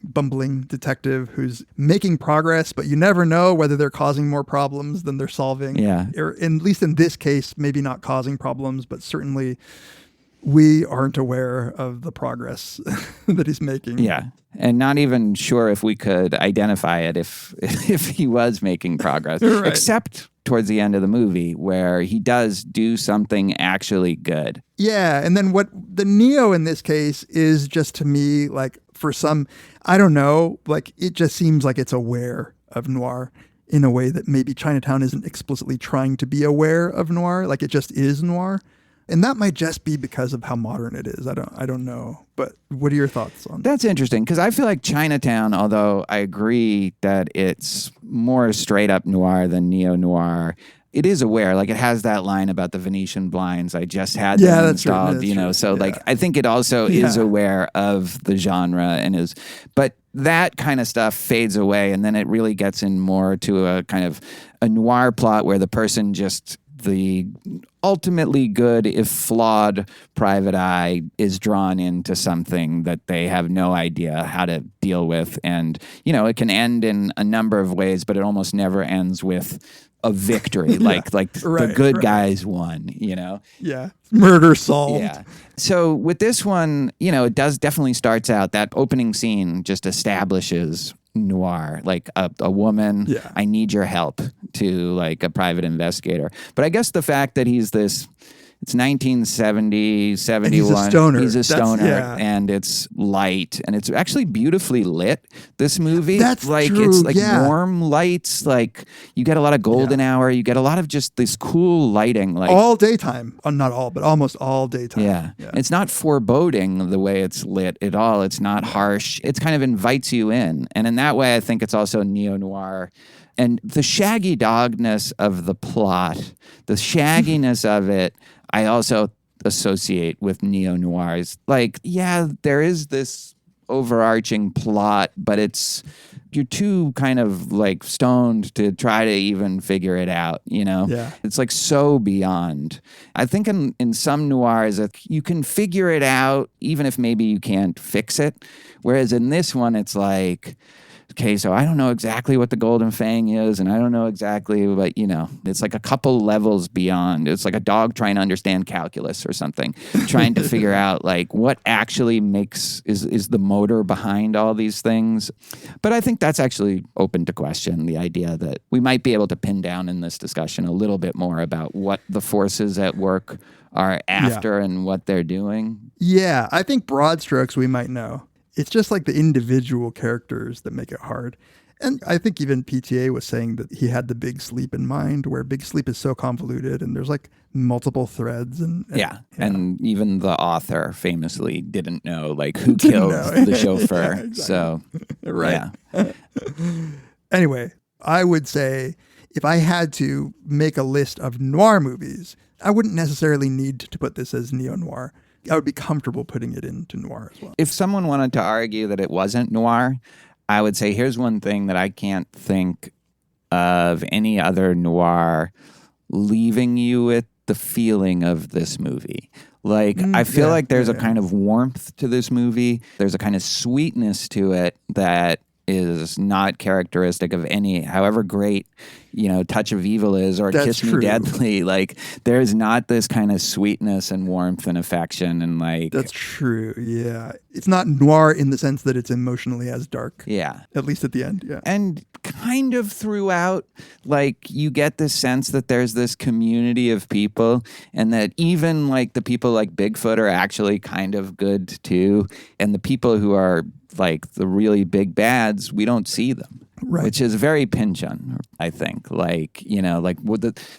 bumbling detective who's making progress, but you never know whether they're causing more problems than they're solving. Yeah. Or at least in this case, maybe not causing problems, but certainly we aren't aware of the progress that he's making. Yeah. And not even sure if we could identify it if he was making progress, Right. except towards the end of the movie where he does do something actually good. Yeah. And then what the Neo in this case is just to me, like for some, I don't know, like it just seems like it's aware of noir in a way that maybe Chinatown isn't explicitly trying to be aware of noir. Like it just is noir. And that might just be because of how modern it is. I don't know. But what are your thoughts on that? That's interesting because I feel like Chinatown, although I agree that it's more straight up noir than neo-noir, it is aware, like it has that line about the Venetian blinds. I just had them installed, So like, I think it also is aware of the genre and but that kind of stuff fades away. And then it really gets in more to a kind of a noir plot where the person the ultimately good, if flawed, private eye is drawn into something that they have no idea how to deal with. And, it can end in a number of ways, but it almost never ends with a victory, the good guys won, Yeah. Murder solved. Yeah. So with this one, it definitely starts out, that opening scene just establishes noir, like a woman, I need your help, to like a private investigator. But I guess the fact that he's it's 1970, 71. He's a stoner. And it's light. And it's actually beautifully lit, this movie. That's like true, it's like warm lights. Like you get a lot of golden hour. You get a lot of just this cool lighting. Like all daytime. Not all, but almost all daytime. Yeah. It's not foreboding the way it's lit at all. It's not harsh. It kind of invites you in. And in that way, I think it's also neo-noir. And the shaggy dogness of the plot, the shagginess of it, I also associate with neo-noirs. Like, there is this overarching plot, but you're too kind of like stoned to try to even figure it out, Yeah. It's like so beyond. I think in some noirs, you can figure it out, even if maybe you can't fix it. Whereas in this one, it's like, okay, so I don't know exactly what the Golden Fang is, and I don't know exactly, but, it's like a couple levels beyond. It's like a dog trying to understand calculus or something, trying to figure out, like, what actually is the motor behind all these things. But I think that's actually open to question, the idea that we might be able to pin down in this discussion a little bit more about what the forces at work are after and what they're doing. Yeah, I think broad strokes we might know. It's just like the individual characters that make it hard. And I think even PTA was saying that he had the Big Sleep in mind, where Big Sleep is so convoluted and there's like multiple threads. And even the author famously didn't know like who killed the chauffeur. Exactly. So, right. Anyway, I would say if I had to make a list of noir movies, I wouldn't necessarily need to put this as neo-noir. I would be comfortable putting it into noir as well. If someone wanted to argue that it wasn't noir, I would say here's one thing that I can't think of any other noir leaving you with the feeling of this movie. Like, I feel like there's a kind of warmth to this movie. There's a kind of sweetness to it that is not characteristic of any, however great, Touch of Evil is, or Kiss Me Deadly. Like, there's not this kind of sweetness and warmth and affection and like. That's true. Yeah. It's not noir in the sense that it's emotionally as dark. Yeah. At least at the end. Yeah. And kind of throughout, like, you get this sense that there's this community of people and that even like the people like Bigfoot are actually kind of good too. And the people who are like the really big bads, we don't see them. Right. Which is very Pynchon, I think. Like, like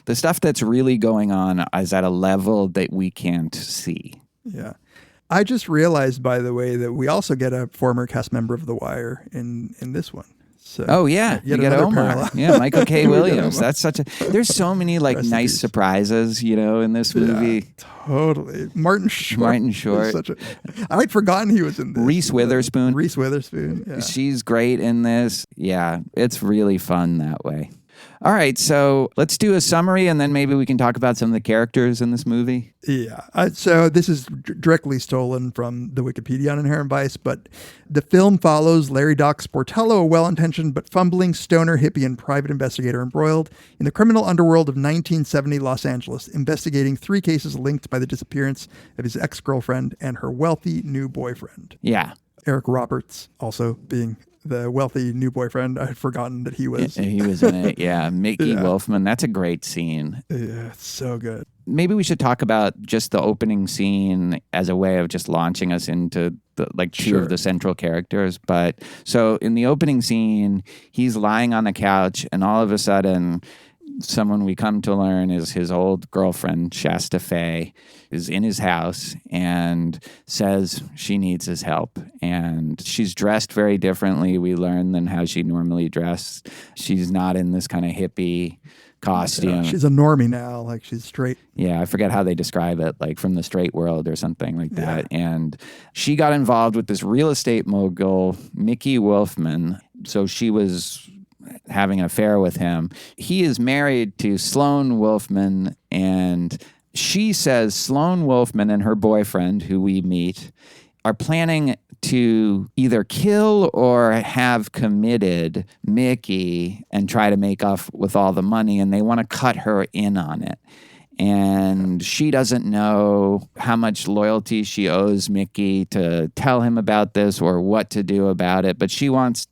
the stuff that's really going on is at a level that we can't see. Yeah. I just realized, by the way, that we also get a former cast member of The Wire in this one. So, you get Omar. Yeah, Michael K. Williams. That's there's so many like nice surprises, in this movie. Yeah, totally. Martin Short. I'd forgotten he was in this. Reese Witherspoon. Yeah. She's great in this. Yeah, it's really fun that way. All right, so let's do a summary, and then maybe we can talk about some of the characters in this movie. Yeah, so this is directly stolen from the Wikipedia on Inherent Vice, but the film follows Larry Doc Sportello, a well-intentioned but fumbling stoner hippie and private investigator embroiled in the criminal underworld of 1970 Los Angeles, investigating 3 cases linked by the disappearance of his ex-girlfriend and her wealthy new boyfriend. Yeah. Eric Roberts also being the wealthy new boyfriend. I had forgotten that he was. He was in it, yeah. Mickey Wolfman. That's a great scene. Yeah, it's so good. Maybe we should talk about just the opening scene as a way of just launching us into two of the central characters. But so in the opening scene, he's lying on the couch and all of a sudden someone we come to learn is his old girlfriend, Shasta Faye, is in his house and says she needs his help. And she's dressed very differently, we learn, than how she normally dressed. She's not in this kind of hippie costume. She's a normie now, like she's straight. Yeah, I forget how they describe it, like from the straight world or something like that. And she got involved with this real estate mogul, Mickey Wolfman. So she was having an affair with him. He is married to Sloane Wolfman, and she says Sloane Wolfman and her boyfriend, who we meet, are planning to either kill or have committed Mickey and try to make off with all the money, and they want to cut her in on it. And she doesn't know how much loyalty she owes Mickey to tell him about this or what to do about it, but she wants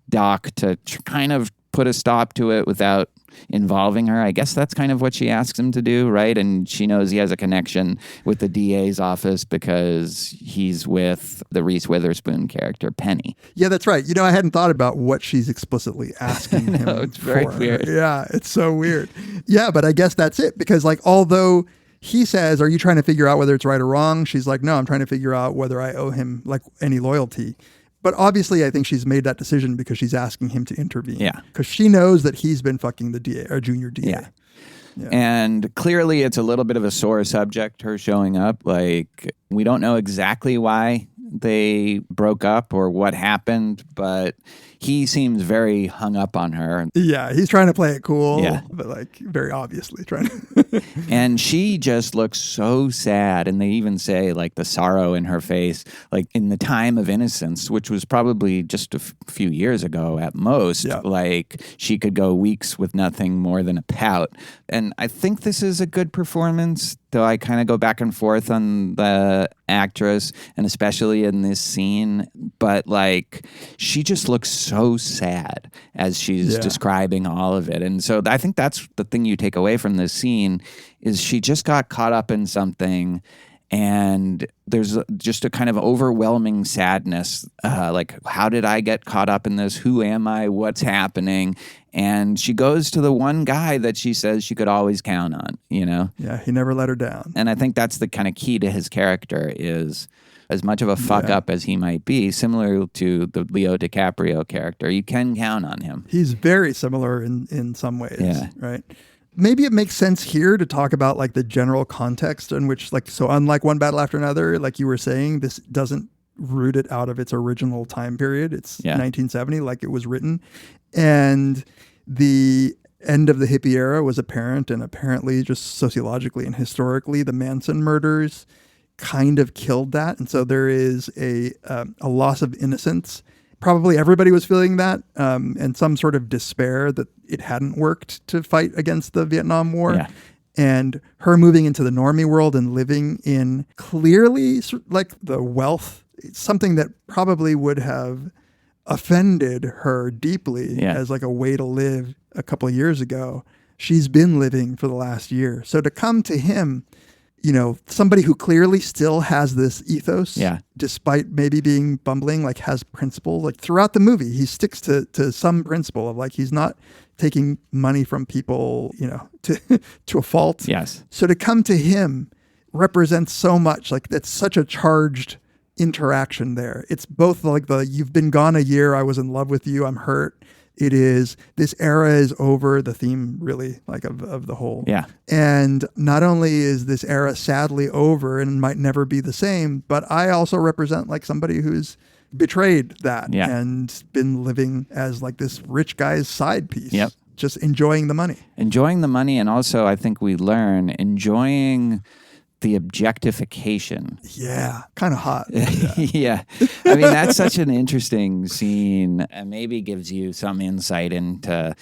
Doc to kind of put a stop to it without involving her. I guess that's kind of what she asks him to do, right? And she knows he has a connection with the DA's office because he's with the Reese Witherspoon character, Penny. Yeah, that's right. I hadn't thought about what she's explicitly asking him it's very for. weird. Yeah, it's so weird. Yeah, but I guess that's it, because like, although he says, are you trying to figure out whether it's right or wrong? She's like, no, I'm trying to figure out whether I owe him like any loyalty. But obviously, I think she's made that decision because she's asking him to intervene. Yeah. Because she knows that he's been fucking the DA, or junior DA. Yeah. And clearly it's a little bit of a sore subject, her showing up. Like, we don't know exactly why they broke up or what happened, but he seems very hung up on her. Yeah, he's trying to play it cool, Yeah. but like very obviously trying to. And she just looks so sad. And they even say like the sorrow in her face, like in the time of innocence, which was probably just a few years ago at most, like she could go weeks with nothing more than a pout. And I think this is a good performance, though I kind of go back and forth on the actress, and especially in this scene. But like, she just looks so sad as she's describing all of it. And so I think that's the thing you take away from this scene, is she just got caught up in something, and there's just a kind of overwhelming sadness. Like, how did I get caught up in this? Who am I? What's happening? And she goes to the one guy that she says she could always count on, Yeah, he never let her down. And I think that's the kind of key to his character, is as much of a fuck up as he might be, similar to the Leo DiCaprio character, you can count on him. He's very similar in some ways, Yeah. right? Maybe it makes sense here to talk about like the general context in which, like, so unlike One Battle After Another, like you were saying, this doesn't root it out of its original time period. It's 1970, like it was written. And the end of the hippie era was apparent, and apparently just sociologically and historically, the Manson murders kind of killed that. And so there is a loss of innocence. Probably everybody was feeling that, and some sort of despair that it hadn't worked to fight against the Vietnam War. Yeah. And her moving into the normie world and living in clearly like the wealth, something that probably would have offended her deeply as like a way to live a couple of years ago. She's been living for the last year. So to come to him, somebody who clearly still has this ethos, despite maybe being bumbling, like has principles, like throughout the movie, he sticks to some principle of like, he's not taking money from people, to a fault. Yes. So to come to him represents so much, like that's such a charged interaction there. It's both like you've been gone a year, I was in love with you, I'm hurt. It is, this era is over, the theme really like of the whole. Yeah. And not only is this era sadly over and might never be the same, but I also represent like somebody who's betrayed that and been living as like this rich guy's side piece. Yep. Just enjoying the money. Enjoying the money, and also I think we learn enjoying the objectification. Yeah, kind of hot. Yeah. I mean, that's such an interesting scene, and maybe gives you some insight into,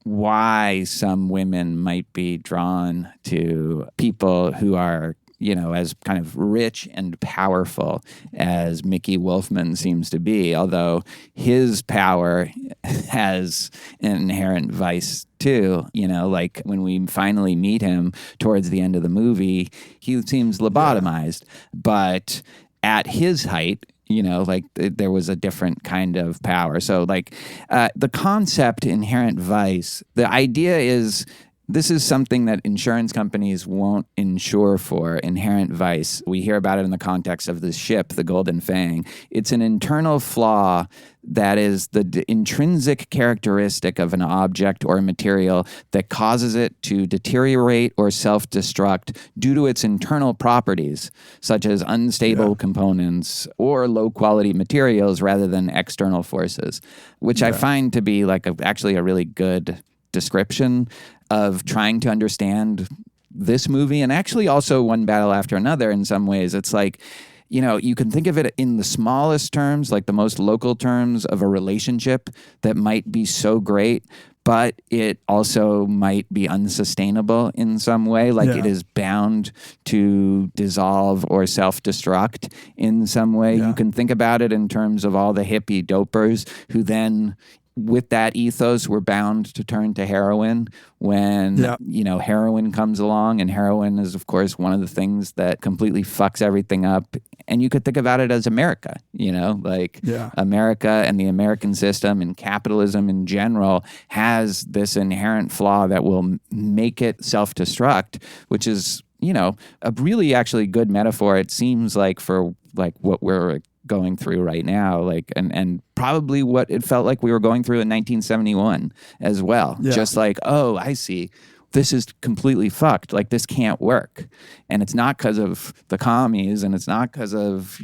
why some women might be drawn to people who are, as kind of rich and powerful as Mickey Wolfman seems to be, although his power has an inherent vice too. Like when we finally meet him towards the end of the movie, he seems lobotomized, but at his height, like there was a different kind of power. So like the concept inherent vice, the idea is this is something that insurance companies won't insure for, inherent vice. We hear about it in the context of the ship, the Golden Fang. It's an internal flaw that is the intrinsic characteristic of an object or a material that causes it to deteriorate or self-destruct due to its internal properties, such as unstable components or low-quality materials rather than external forces, which I find to be like actually a really good description of trying to understand this movie, and actually also One Battle After Another in some ways. It's like, you can think of it in the smallest terms, like the most local terms of a relationship that might be so great, but it also might be unsustainable in some way, like it is bound to dissolve or self-destruct in some way. You can think about it in terms of all the hippie dopers who then, with that ethos, we're bound to turn to heroin when, heroin comes along. And heroin is, of course, one of the things that completely fucks everything up. And you could think about it as America, America and the American system and capitalism in general has this inherent flaw that will make it self-destruct, which is, a really actually good metaphor, it seems like, for like what we're going through right now, like, and probably what it felt like we were going through in 1971 as well. Just like, oh, I see. This is completely fucked. Like, this can't work. And it's not because of the commies, and it's not because of,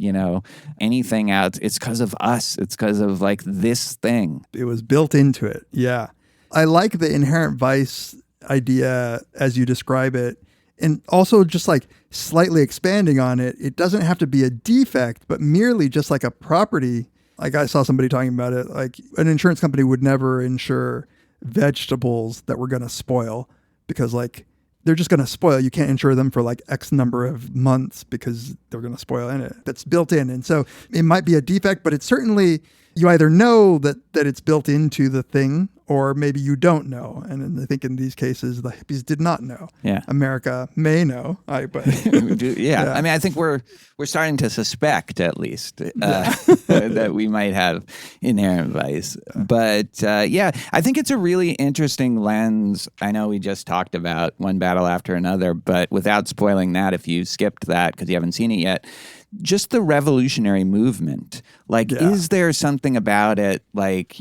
anything else. It's because of us. It's because of like this thing. It was built into it. Yeah. I like the inherent vice idea as you describe it. And also just like slightly expanding on it, it doesn't have to be a defect, but merely just like a property. Like I saw somebody talking about it, like an insurance company would never insure vegetables that were going to spoil because like they're just going to spoil. You can't insure them for like X number of months because they're going to spoil in it. That's built in. And so it might be a defect, but it's certainly, you either know that it's built into the thing, or maybe you don't know. And I think in these cases, the hippies did not know. Yeah. America may know. But yeah. I mean, I think we're starting to suspect, at least, that we might have inherent vice. But I think it's a really interesting lens. I know we just talked about One Battle After Another, but without spoiling that, if you skipped that because you haven't seen it yet, just the revolutionary movement. Like, is there something about it, like,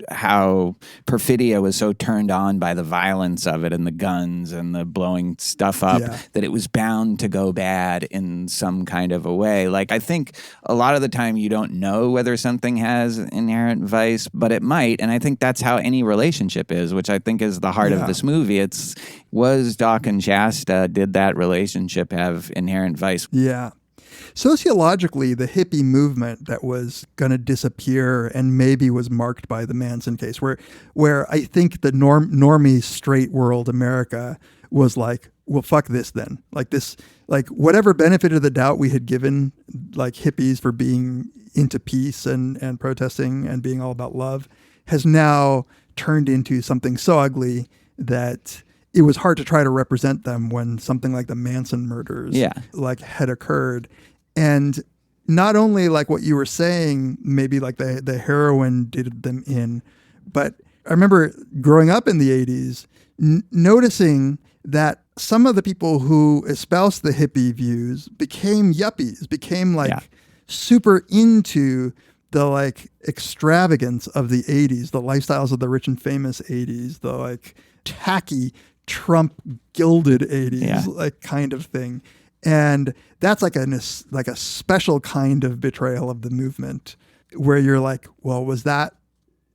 how Perfidia was so turned on by the violence of it and the guns and the blowing stuff up that it was bound to go bad in some kind of a way? Like, I think a lot of the time you don't know whether something has inherent vice, but it might. And I think that's how any relationship is, which I think is the heart of this movie. Was Doc and Shasta, did that relationship have inherent vice? Yeah. Sociologically, the hippie movement that was going to disappear and maybe was marked by the Manson case, where I think the normie straight world America was like, well, fuck this then. Like this, like whatever benefit of the doubt we had given like hippies for being into peace and protesting and being all about love has now turned into something so ugly that it was hard to try to represent them when something like the Manson murders like had occurred. And not only like what you were saying, maybe like the heroin did them in, but I remember growing up in the 80s, noticing that some of the people who espoused the hippie views became yuppies, became like super into the like extravagance of the 80s, the lifestyles of the rich and famous 80s, the like tacky Trump gilded 80s like kind of thing. And that's like a special kind of betrayal of the movement where you're like, well, was that,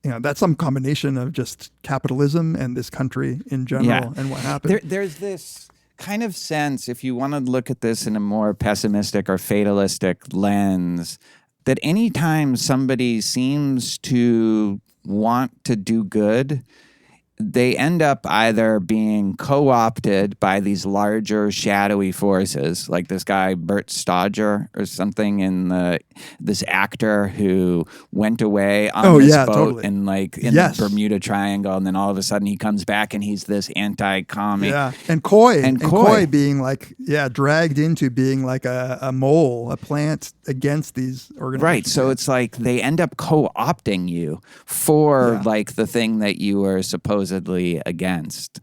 that's some combination of just capitalism and this country in general and what happened. There's this kind of sense, if you want to look at this in a more pessimistic or fatalistic lens, that anytime somebody seems to want to do good, they end up either being co-opted by these larger shadowy forces, like this guy Bert Stodger or something this actor who went away on this boat totally. and like in the Bermuda Triangle, and then all of a sudden he comes back and he's this anti-commie. Yeah, and Coy being like, dragged into being like a mole, a plant against these organizations. Right, so it's like they end up co-opting you for like the thing that you were supposedly against.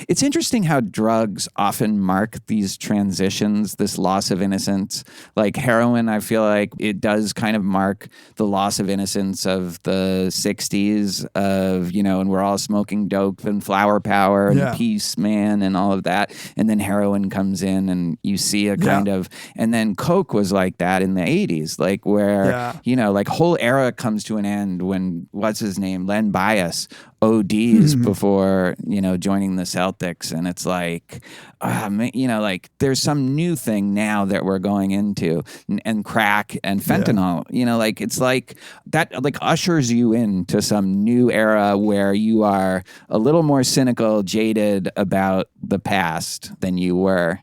It's interesting how drugs often mark these transitions, this loss of innocence. Like heroin, I feel like it does kind of mark the loss of innocence of the 60s of, and we're all smoking dope and flower power and peace, man, and all of that. And then heroin comes in and you see a kind of, and then Coke was like that in the 80s, like where, like whole era comes to an end when, what's his name, Len Bias ODs before, joining the Celtics. And it's like, like there's some new thing now that we're going into and crack and fentanyl, like it's like that like ushers you into some new era where you are a little more cynical, jaded about the past than you were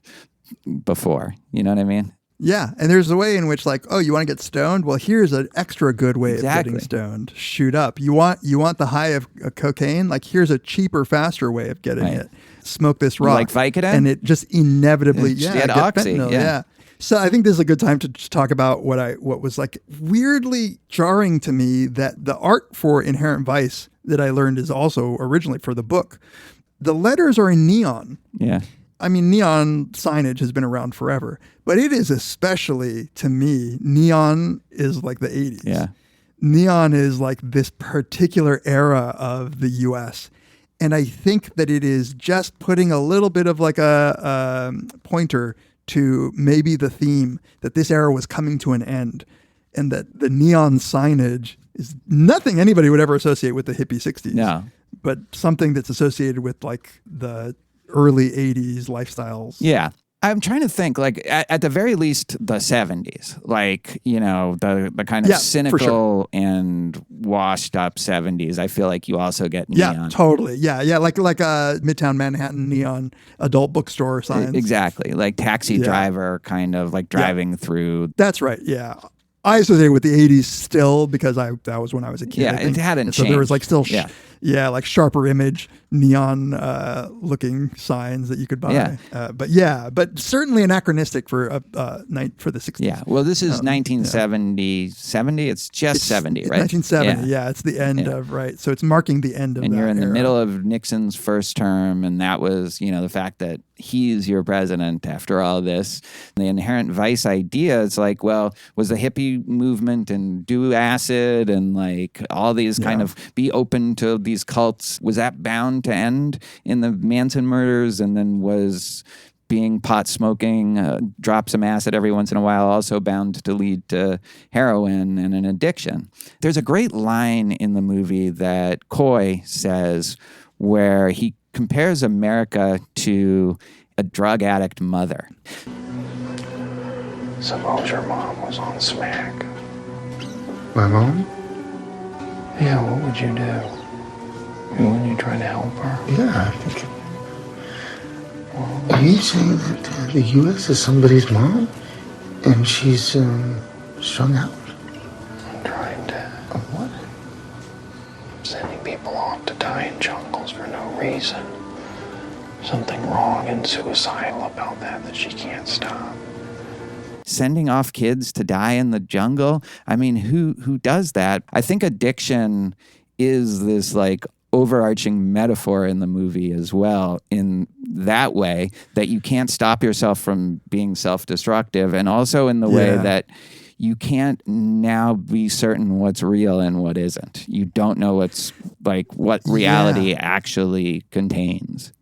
before. You know what I mean? Yeah, and there's a way in which like, oh, you want to get stoned? Well, here's an extra good way of getting stoned. Shoot up. You want the high of cocaine? Like here's a cheaper, faster way of getting it. Smoke this rock. Like Vicodin? And it just inevitably, get oxy. Fentanyl, yeah. So I think this is a good time to just talk about what was like weirdly jarring to me, that the art for Inherent Vice that I learned is also originally for the book. The letters are in neon. Yeah. I mean, neon signage has been around forever, but it is especially, to me, neon is like the 80s. Yeah. Neon is like this particular era of the U.S. And I think that it is just putting a little bit of like a pointer to maybe the theme that this era was coming to an end, and that the neon signage is nothing anybody would ever associate with the hippie 60s. No. But something that's associated with like the early 80s lifestyles. Yeah. I'm trying to think, like, at the very least, the 70s, like, the kind of cynical and washed up 70s. I feel like you also get neon. Yeah, totally. Yeah. Like Midtown Manhattan neon adult bookstore signs. Exactly. Like Taxi Driver, kind of like driving through. That's right. Yeah. I associate with the 80s still because that was when I was a kid. Yeah, it hadn't changed. So there was like still, like sharper image, neon looking signs that you could buy. But certainly anachronistic for the 60s. Yeah, well, this is 1970, 70? It's just 70, right? 1970, it's the end of, right. So it's marking the end of and that you're in era. the middle of Nixon's first term, and that was, the fact that he's your president after all this. The Inherent Vice idea is like, well, was the hippie movement and do acid and like all these kind of be open to these cults, was that bound to end in the Manson murders, and then was being pot smoking, drop some acid every once in a while, also bound to lead to heroin and an addiction? There's a great line in the movie that Coy says where he compares America to a drug addict mother. Suppose your mom was on smack. My mom? Yeah, what would you do? Wouldn't you try to help her? Yeah, I think. Are you saying that the U.S. is somebody's mom? And she's strung out? I'm trying to. What? Sending people off to die in jungles for no reason. Something wrong and suicidal about that she can't stop. Sending off kids to die in the jungle? I mean, who does that? I think addiction is this like overarching metaphor in the movie as well, in that way that you can't stop yourself from being self-destructive, and also in the way that you can't now be certain what's real and what isn't. You don't know what's like what reality actually contains.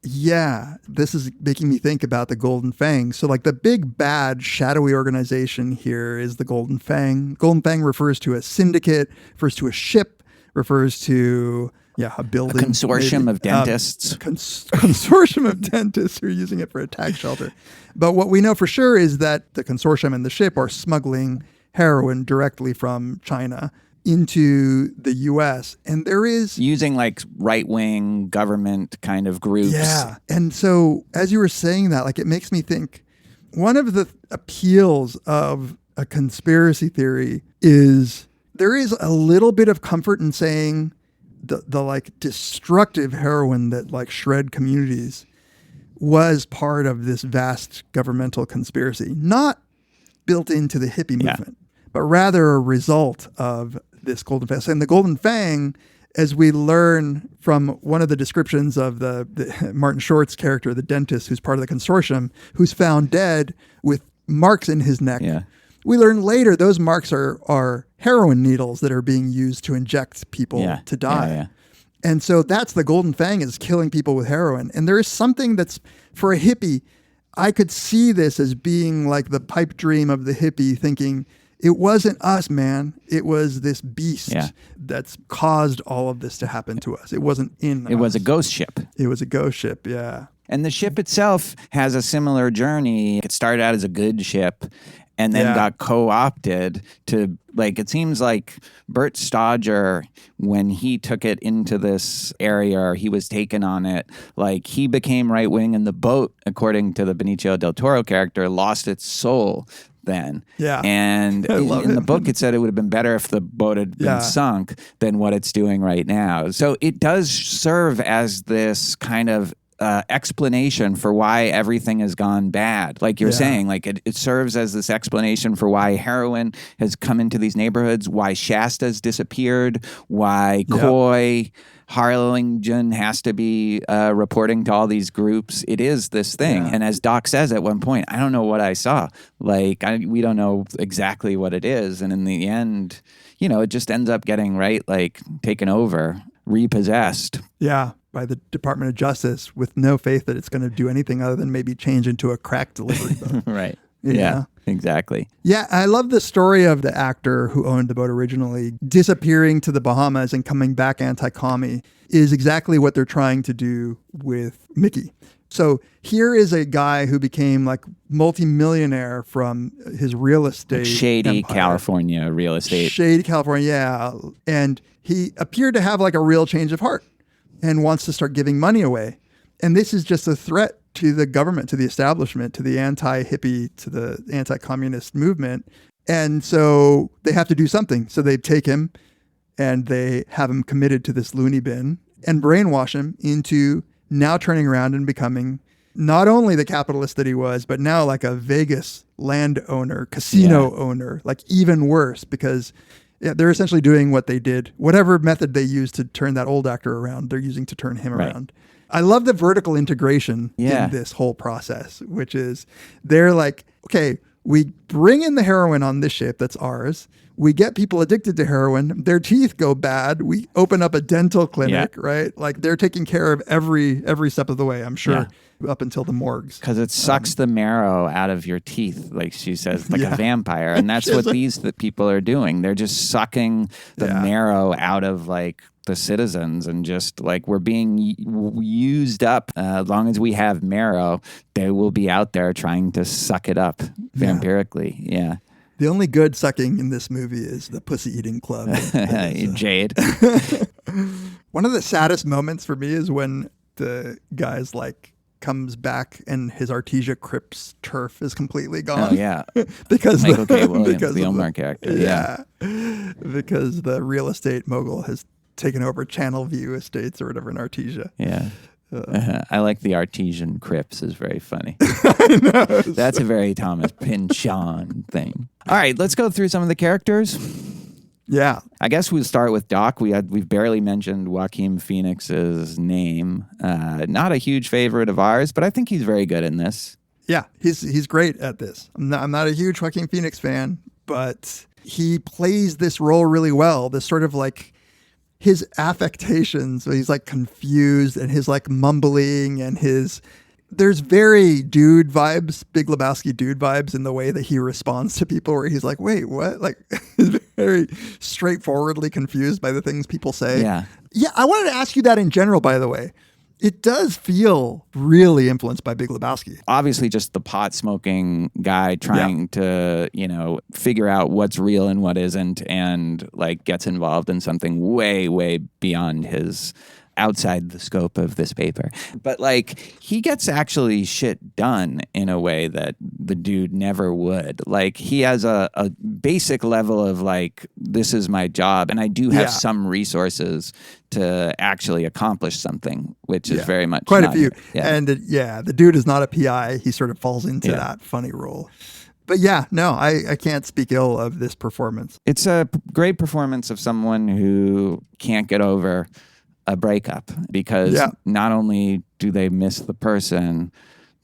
Yeah, this is making me think about the Golden Fang. So like the big bad shadowy organization here is the Golden Fang. Golden Fang refers to a syndicate, refers to a ship, refers to a building. A consortium of dentists. Consortium of dentists who are using it for a tax shelter. But what we know for sure is that the consortium and the ship are smuggling heroin directly from China into the U.S. And there is... Using like right-wing government kind of groups. Yeah. And so as you were saying that, like, it makes me think one of the appeals of a conspiracy theory is there is a little bit of comfort in saying the like destructive heroin that like shred communities was part of this vast governmental conspiracy, not built into the hippie movement, but rather a result of this Golden Fang. And the Golden Fang, as we learn from one of the descriptions of the Martin Short's character, the dentist who's part of the consortium, who's found dead with marks in his neck. Yeah. We learn later those marks are heroin needles that are being used to inject people to die. Yeah. And so that's the Golden Fang, is killing people with heroin. And there is something that's, for a hippie, I could see this as being like the pipe dream of the hippie, thinking, it wasn't us, man. It was this beast that's caused all of this to happen to us. It wasn't in us. It was a ghost ship. It was a ghost ship, yeah. And the ship itself has a similar journey. It started out as a good ship and then got co-opted to, like, it seems like Bert Stodger, when he took it into this area, or he was taken on it, like, he became right-wing, and the boat, according to the Benicio del Toro character, lost its soul then. Yeah. And in the book, it said it would have been better if the boat had been sunk than what it's doing right now. So it does serve as this kind of explanation for why everything has gone bad. Like you're saying, like it serves as this explanation for why heroin has come into these neighborhoods, why Shasta's disappeared, why Coy, Harlingen has to be reporting to all these groups. It is this thing. And as Doc says at one point, I don't know what I saw. Like, we don't know exactly what it is. And in the end, you know, it just ends up getting, like taken over, repossessed. Yeah. By the Department of Justice, with no faith that it's going to do anything other than maybe change into a crack delivery boat. Right. Yeah, exactly. Yeah, I love the story of the actor who owned the boat originally disappearing to the Bahamas and coming back anti-commie is exactly what they're trying to do with Mickey. So here is a guy who became like multimillionaire from his real estate Shady empire. California real estate. Shady California, yeah. And he appeared to have like a real change of heart and wants to start giving money away. And this is just a threat to the government, to the establishment, to the anti-hippie, to the anti-communist movement. And so they have to do something. So they take him and they have him committed to this loony bin and brainwash him into now turning around and becoming not only the capitalist that he was, but now like a Vegas landowner, casino owner, like even worse, because they're essentially doing what they did. Whatever method they used to turn that old actor around, they're using to turn him around. I love the vertical integration in this whole process, which is they're like, okay, we bring in the heroin on this ship that's ours. We get people addicted to heroin. Their teeth go bad. We open up a dental clinic, right? Like they're taking care of every step of the way, I'm sure, up until the morgues. Because it sucks the marrow out of your teeth, like she says, like a vampire. And that's what the people are doing. They're just sucking the marrow out of like the citizens, and just like we're being used up. As long as we have marrow, they will be out there trying to suck it up vampirically. Yeah. The only good sucking in this movie is the pussy eating club. Jade. One of the saddest moments for me is when the guy's like comes back and his Artesia Crips turf is completely gone. Oh yeah, because Michael K. Williams, the Omar character. Yeah, because the real estate mogul has taken over Channel View Estates or whatever in Artesia. Yeah. I like the Artesian Crips is very funny. I know. That's a very Thomas Pynchon thing. All right, let's go through some of the characters. Yeah. I guess we'll start with Doc. We've barely mentioned Joaquin Phoenix's name. Not a huge favorite of ours, but I think he's very good in this. Yeah, he's great at this. I'm not a huge Joaquin Phoenix fan, but he plays this role really well. This sort of like his affectations, so he's like confused and his like mumbling and there's very dude vibes, Big Lebowski dude vibes in the way that he responds to people where he's like, wait, what? Like he's very straightforwardly confused by the things people say. Yeah. Yeah. I wanted to ask you that in general, by the way. It does feel really influenced by Big Lebowski. Obviously, just the pot smoking guy trying to, figure out what's real and what isn't, and like gets involved in something way, way beyond his outside the scope of this paper. But like he gets actually shit done in a way that the dude never would. Like he has a basic level of like, this is my job and I do have some resources to actually accomplish something, which is very much quite a not few. here. And the dude is not a PI. He sort of falls into that funny role. But I can't speak ill of this performance. It's a great performance of someone who can't get over a breakup because not only do they miss the person,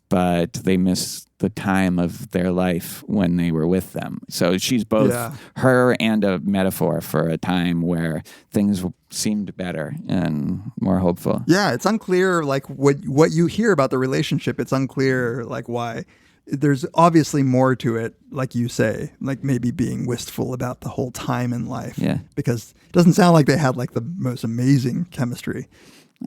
but they miss the time of their life when they were with them. So she's both her and a metaphor for a time where things seemed better and more hopeful. Yeah, it's unclear like what you hear about the relationship. It's unclear like why. There's obviously more to it, like you say, like maybe being wistful about the whole time in life. Yeah. Because it doesn't sound like they had like the most amazing chemistry.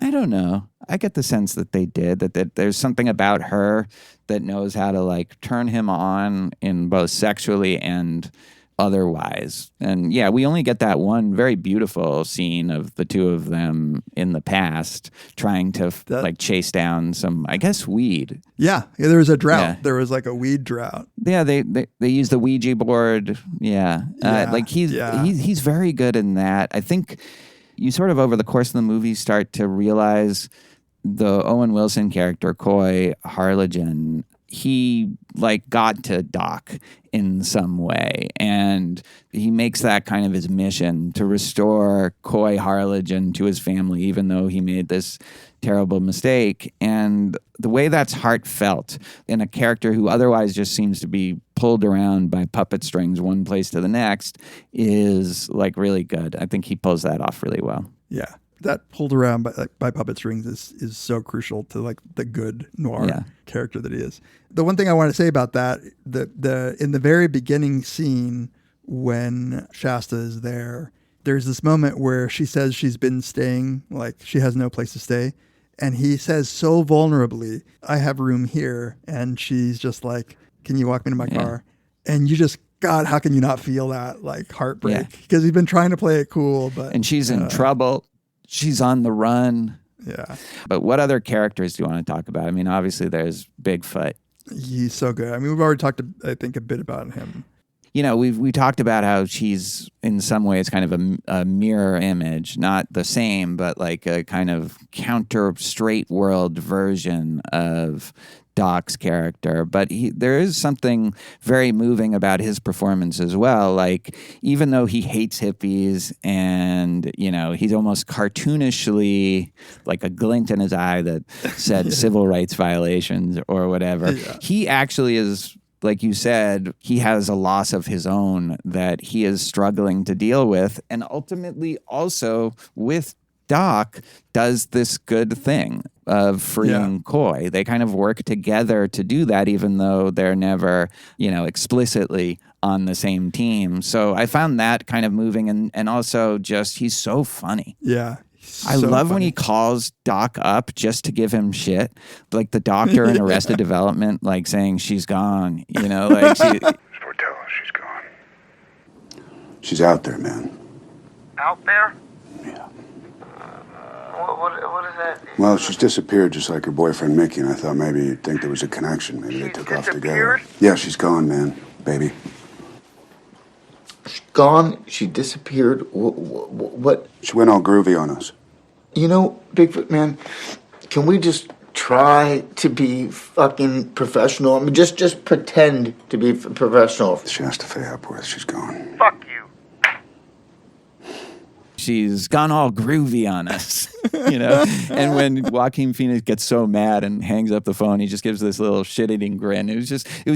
I don't know. I get the sense that they did, that there's something about her that knows how to like turn him on in both sexually and otherwise. And yeah, we only get that one very beautiful scene of the two of them in the past trying to like chase down some, I guess, weed. Yeah, there was a drought. Yeah. There was like a weed drought. Yeah, they use the Ouija board. Like he's very good in that. I think you sort of over the course of the movie start to realize the Owen Wilson character, Coy Harlingen, he like got to Doc in some way, and he makes that kind of his mission to restore Coy Harlingen to his family, even though he made this terrible mistake. And the way that's heartfelt in a character who otherwise just seems to be pulled around by puppet strings one place to the next is like really good. I think he pulls that off really well. Yeah. That pulled around by puppet strings is so crucial to like the good noir character that he is. The one thing I want to say about that, the in the very beginning scene when Shasta is there, there's this moment where she says she's been staying, like she has no place to stay. And he says so vulnerably, I have room here. And she's just like, can you walk me to my car? And you just, God, how can you not feel that like heartbreak? Because he's been trying to play it cool, but and she's in trouble. She's on the run. Yeah. But what other characters do you want to talk about? I mean, obviously there's Bigfoot. He's so good. I mean, we've already talked, I think, a bit about him. You know, we talked about how she's in some ways kind of a mirror image, not the same, but like a kind of counter straight world version of Doc's character. But there is something very moving about his performance as well. Like, even though he hates hippies and, you know, he's almost cartoonishly like a glint in his eye that said civil rights violations or whatever, he actually is, like you said, he has a loss of his own that he is struggling to deal with. And ultimately also with Doc does this good thing of freeing Coy. They kind of work together to do that, even though they're never, you know, explicitly on the same team. So I found that kind of moving, and also just he's so funny. Yeah. I love when he calls Doc up just to give him shit, like the doctor in Arrested Development, like saying she's gone, you know, like Just tell her she's gone. She's out there, man. Out there? Yeah. What is that? Well, she's disappeared just like her boyfriend Mickey, and I thought maybe you'd think there was a connection. Maybe they took off together. Yeah, she's gone, man, baby. She's gone? She disappeared? What? She went all groovy on us. You know, Bigfoot man, can we just try to be fucking professional? I mean, just pretend to be professional. She has to pay up with. She's gone. Fuck you. She's gone all groovy on us, you know? And when Joaquin Phoenix gets so mad and hangs up the phone, he just gives this little shit-eating grin. It was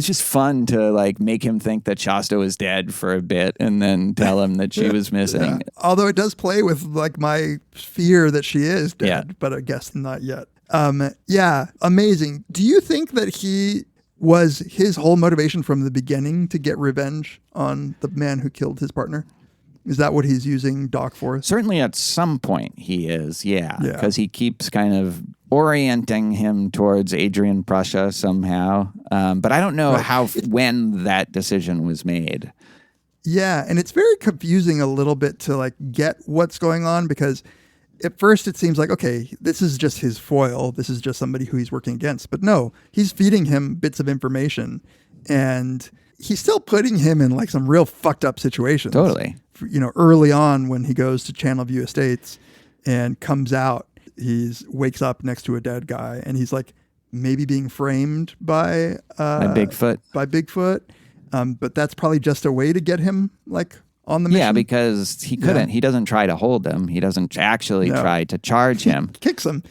just fun to like make him think that Shasta was dead for a bit and then tell him that she was missing. Yeah. Although it does play with like my fear that she is dead, but I guess not yet. Yeah, amazing. Do you think that his whole motivation from the beginning to get revenge on the man who killed his partner? Is that what he's using Doc for? Certainly at some point he is, yeah. Because he keeps kind of orienting him towards Adrian Prussia somehow. But I don't know when that decision was made. Yeah, and it's very confusing a little bit to like get what's going on, because at first it seems like, okay, this is just his foil. This is just somebody who he's working against. But no, he's feeding him bits of information, and he's still putting him in like some real fucked up situations. Totally. Early on when he goes to Channelview Estates and comes out, wakes up next to a dead guy, and he's like maybe being framed by Bigfoot. But that's probably just a way to get him like on the mission. Yeah, because he couldn't. Yeah. He doesn't try to hold him. He doesn't actually try to charge him. He kicks him.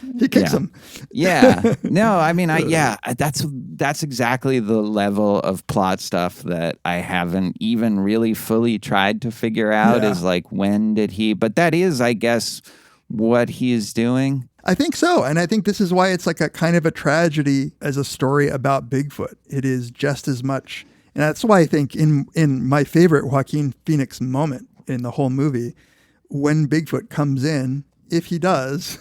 Yeah. No, I mean, that's exactly the level of plot stuff that I haven't even really fully tried to figure out is like, when did he, but that is, I guess, what he is doing. I think so. And I think this is why it's like a kind of a tragedy as a story about Bigfoot. It is just as much. And that's why I think in my favorite Joaquin Phoenix moment in the whole movie, when Bigfoot comes in, if he does,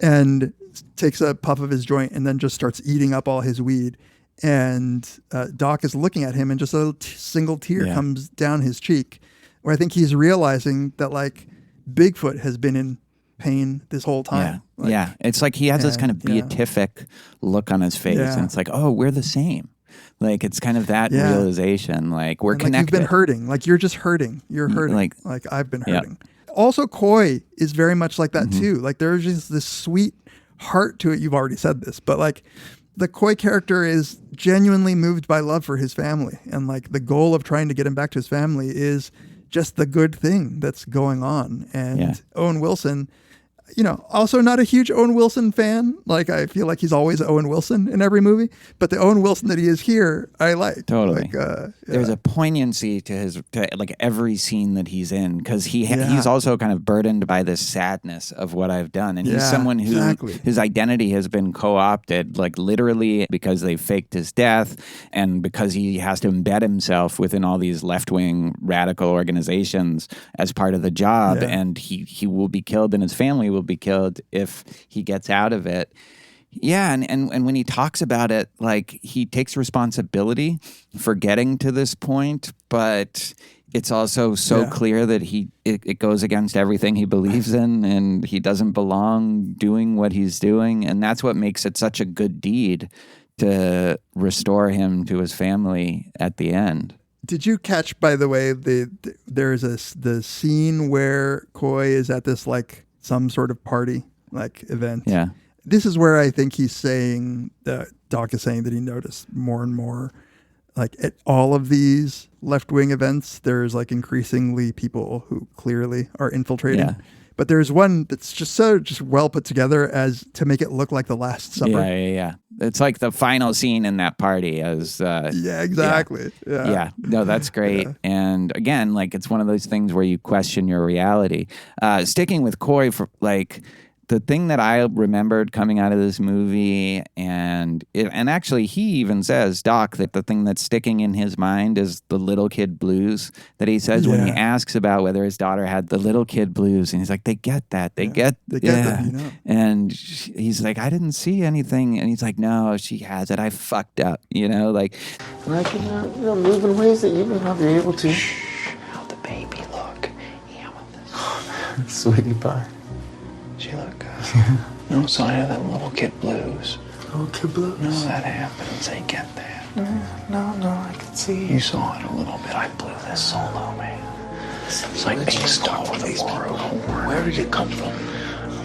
and takes a puff of his joint and then just starts eating up all his weed, and Doc is looking at him and just a single tear comes down his cheek, where I think he's realizing that like Bigfoot has been in pain this whole time. It's like he has this kind of beatific look on his face, and it's like, oh, we're the same. Like, it's kind of that realization, like, we're connected. You've been hurting. Like, you're just hurting. You're hurting. Like I've been hurting. Also, Coy is very much like that, too. Like, there's just this sweet heart to it. You've already said this, but, like, the Coy character is genuinely moved by love for his family. And, like, the goal of trying to get him back to his family is just the good thing that's going on. And Owen Wilson... also not a huge Owen Wilson fan. Like, I feel like he's always Owen Wilson in every movie, but the Owen Wilson that he is here, I like. Totally. There's a poignancy to like every scene that he's in, because he's also kind of burdened by this sadness of what I've done. And he's someone who his identity has been co-opted, like literally, because they faked his death and because he has to embed himself within all these left-wing radical organizations as part of the job. And he will be killed and his family will be killed if he gets out of it. Yeah, and when he talks about it, like, he takes responsibility for getting to this point, but it's also so clear that it goes against everything he believes in, and he doesn't belong doing what he's doing, and that's what makes it such a good deed to restore him to his family at the end. Did you catch, by the way, there's the scene where Coy is at this like some sort of party, like event. Yeah. This is where I think he's saying, Doc is saying that he noticed more and more, like at all of these left-wing events, there's like increasingly people who clearly are infiltrating. Yeah. But there's one that's just well put together as to make it look like the Last Supper. Yeah. It's like the final scene in that party as... exactly. Yeah. No, that's great. Yeah. And again, like, it's one of those things where you question your reality. Sticking with Coy, for like... The thing that I remembered coming out of this movie, and actually he even says, Doc, that the thing that's sticking in his mind is the little kid blues that he says when he asks about whether his daughter had the little kid blues. And he's like, they get that. They get that. And he's like, I didn't see anything. And he's like, no, she has it. I fucked up, like. And I can move in ways that you may not be able to. Shh, how'd the baby look? Yeah, with this. Sweetie pie. She look good. No sign of them little kid blues. Little kid blues? No, that happens. They get that. No, I can see. You saw it a little bit. I blew this solo, man. It's like being stuck with a borrowed horn. Where did it come from?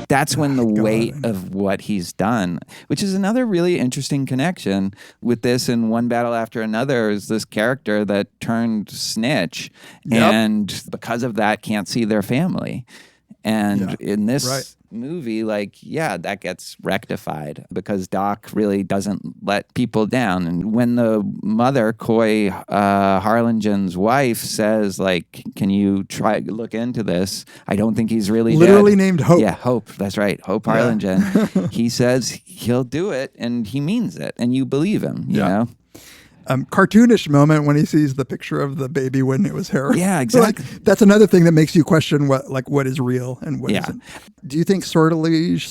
That's when the weight of what he's done, which is another really interesting connection with this in One Battle After Another, is this character that turned snitch and because of that can't see their family. And in this movie, like, that gets rectified because Doc really doesn't let people down. And when the mother, Coy Harlingen's wife, says, like, can you look into this? I don't think he's really literally dead. Named Hope. Yeah, Hope. That's right. Hope Harlingen. He says he'll do it and he means it. And you believe him, you know? cartoonish moment when he sees the picture of the baby when it was heroin. Yeah, exactly. Like, that's another thing that makes you question what is real and what isn't. Do you think sortilege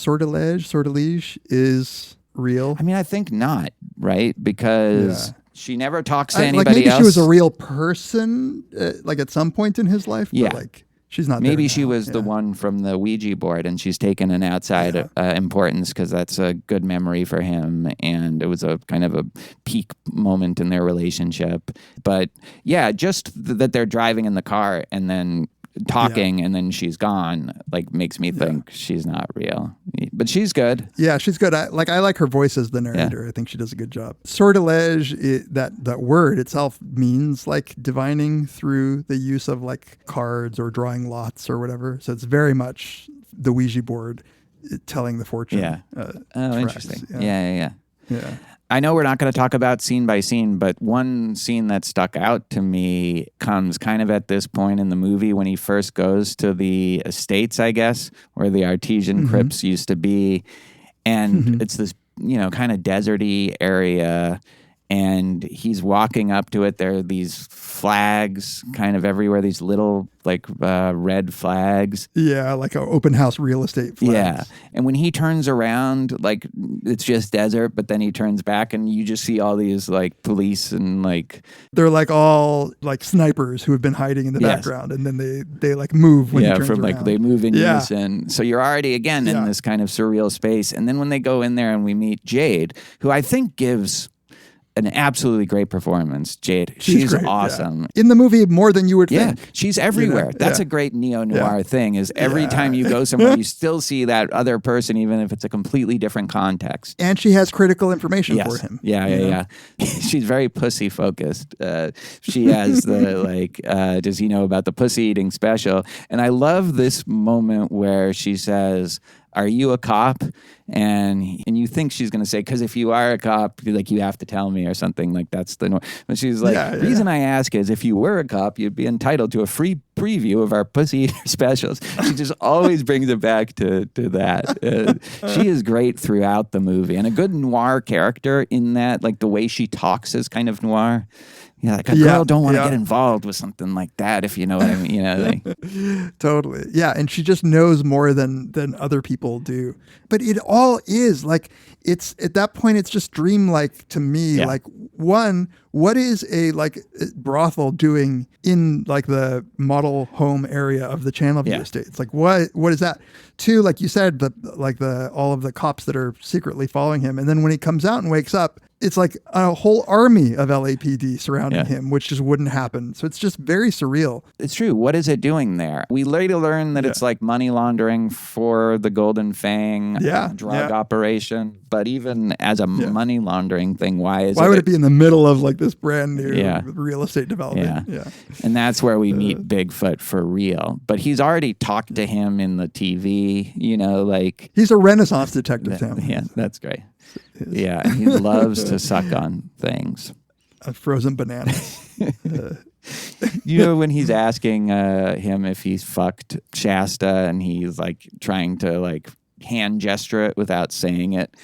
is real? I mean, I think not, right? Because she never talks to anybody maybe else. She was a real person, like at some point in his life. Yeah. But like she's not. Maybe there she now. was the one from the Ouija board, and she's taken an outside importance because that's a good memory for him, and it was a kind of a peak moment in their relationship. But yeah, just that they're driving in the car and then talking and then she's gone, like makes me think she's not real. But she's good. Yeah, she's good. I like her voice as the narrator. I think she does a good job. Sortilege, that word itself means like divining through the use of like cards or drawing lots or whatever. So it's very much the Ouija board telling the fortune. Yeah. Interesting. Yeah. Yeah. I know we're not going to talk about scene by scene, but one scene that stuck out to me comes kind of at this point in the movie when he first goes to the estates, I guess, where the artesian crypts used to be. And it's this, kind of deserty area. And he's walking up to it. There are these flags kind of everywhere, these little like red flags. Yeah, like open house real estate flags. Yeah. And when he turns around, like it's just desert, but then he turns back and you just see all these like police and like... They're like all like snipers who have been hiding in the background, and then they like move when he turns around. Like they move in unison. So you're already again in this kind of surreal space. And then when they go in there and we meet Jade, who I think gives an absolutely great performance. Jade, she's great, awesome. In the movie more than you would think. Yeah, she's everywhere. That's a great neo-noir thing, is every time you go somewhere, you still see that other person, even if it's a completely different context. And she has critical information for him. Yeah. She's very pussy focused. She has the like, does he know about the pussy eating special? And I love this moment where she says, "Are you a cop?" And you think she's going to say, "Because if you are a cop, like you have to tell me," or something like that's the norm. But she's like, reason I ask is if you were a cop, you'd be entitled to a free preview of our pussy eater specials. She just always brings it back to that. She is great throughout the movie and a good noir character in that, like the way she talks is kind of noir. Yeah, like a girl don't want to get involved with something like that, if you know what I mean. Totally. Yeah, and she just knows more than other people do. But it all is like, it's at that point it's just dreamlike to me. Yeah. Like, one, what is a like brothel doing in like the model home area of the Channelview estate? It's like what is that? Two, like you said, all of the cops that are secretly following him, and then when he comes out and wakes up, it's like a whole army of LAPD surrounding him, which just wouldn't happen. So it's just very surreal. It's true. What is it doing there? We later learn that it's like money laundering for the Golden Fang drug operation. But even as a money laundering thing, why would it be in the middle of like this brand new real estate development? Yeah. And that's where we meet Bigfoot for real. But he's already talked to him in the TV, like... He's a Renaissance detective, Sam. Yeah, that's great. Yeah, and he loves to suck on things. Frozen bananas. When he's asking him if he's fucked Shasta, and he's like trying to like hand gesture it without saying it,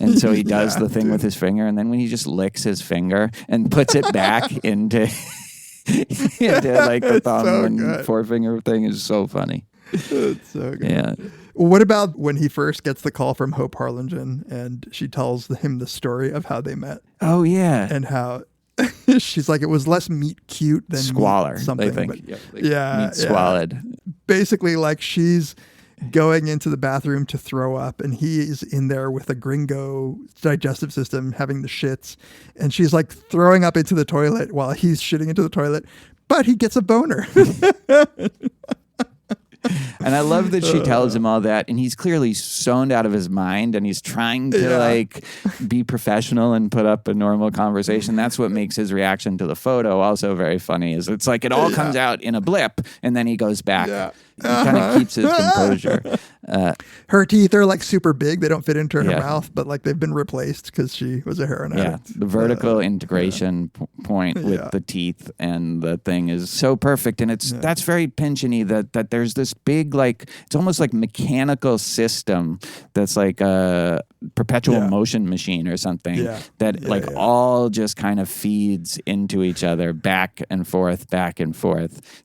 and so he does the thing with his finger, and then when he just licks his finger and puts it back into like the thumb and forefinger thing is so funny. It's so good. Yeah. What about when he first gets the call from Hope Harlingen and she tells him the story of how they met? Oh, yeah. And how she's like, it was less meet cute than squalor, something. They think. Meet squalid. Basically, like she's going into the bathroom to throw up and he's in there with a gringo digestive system having the shits. And she's like throwing up into the toilet while he's shitting into the toilet, but he gets a boner. And I love that she tells him all that, and he's clearly stoned out of his mind, and he's trying to like be professional and put up a normal conversation. That's what makes his reaction to the photo also very funny. Is it's like it all comes out in a blip, and then he goes back. Yeah. He kind of keeps his composure. Her teeth are like super big; they don't fit into her mouth, but like they've been replaced because she was a heroin addict. Yeah, the vertical integration point with the teeth and the thing is so perfect, and that's very Pynchon-y that there's this big like, it's almost like mechanical system that's like a perpetual motion machine or something that all just kind of feeds into each other back and forth.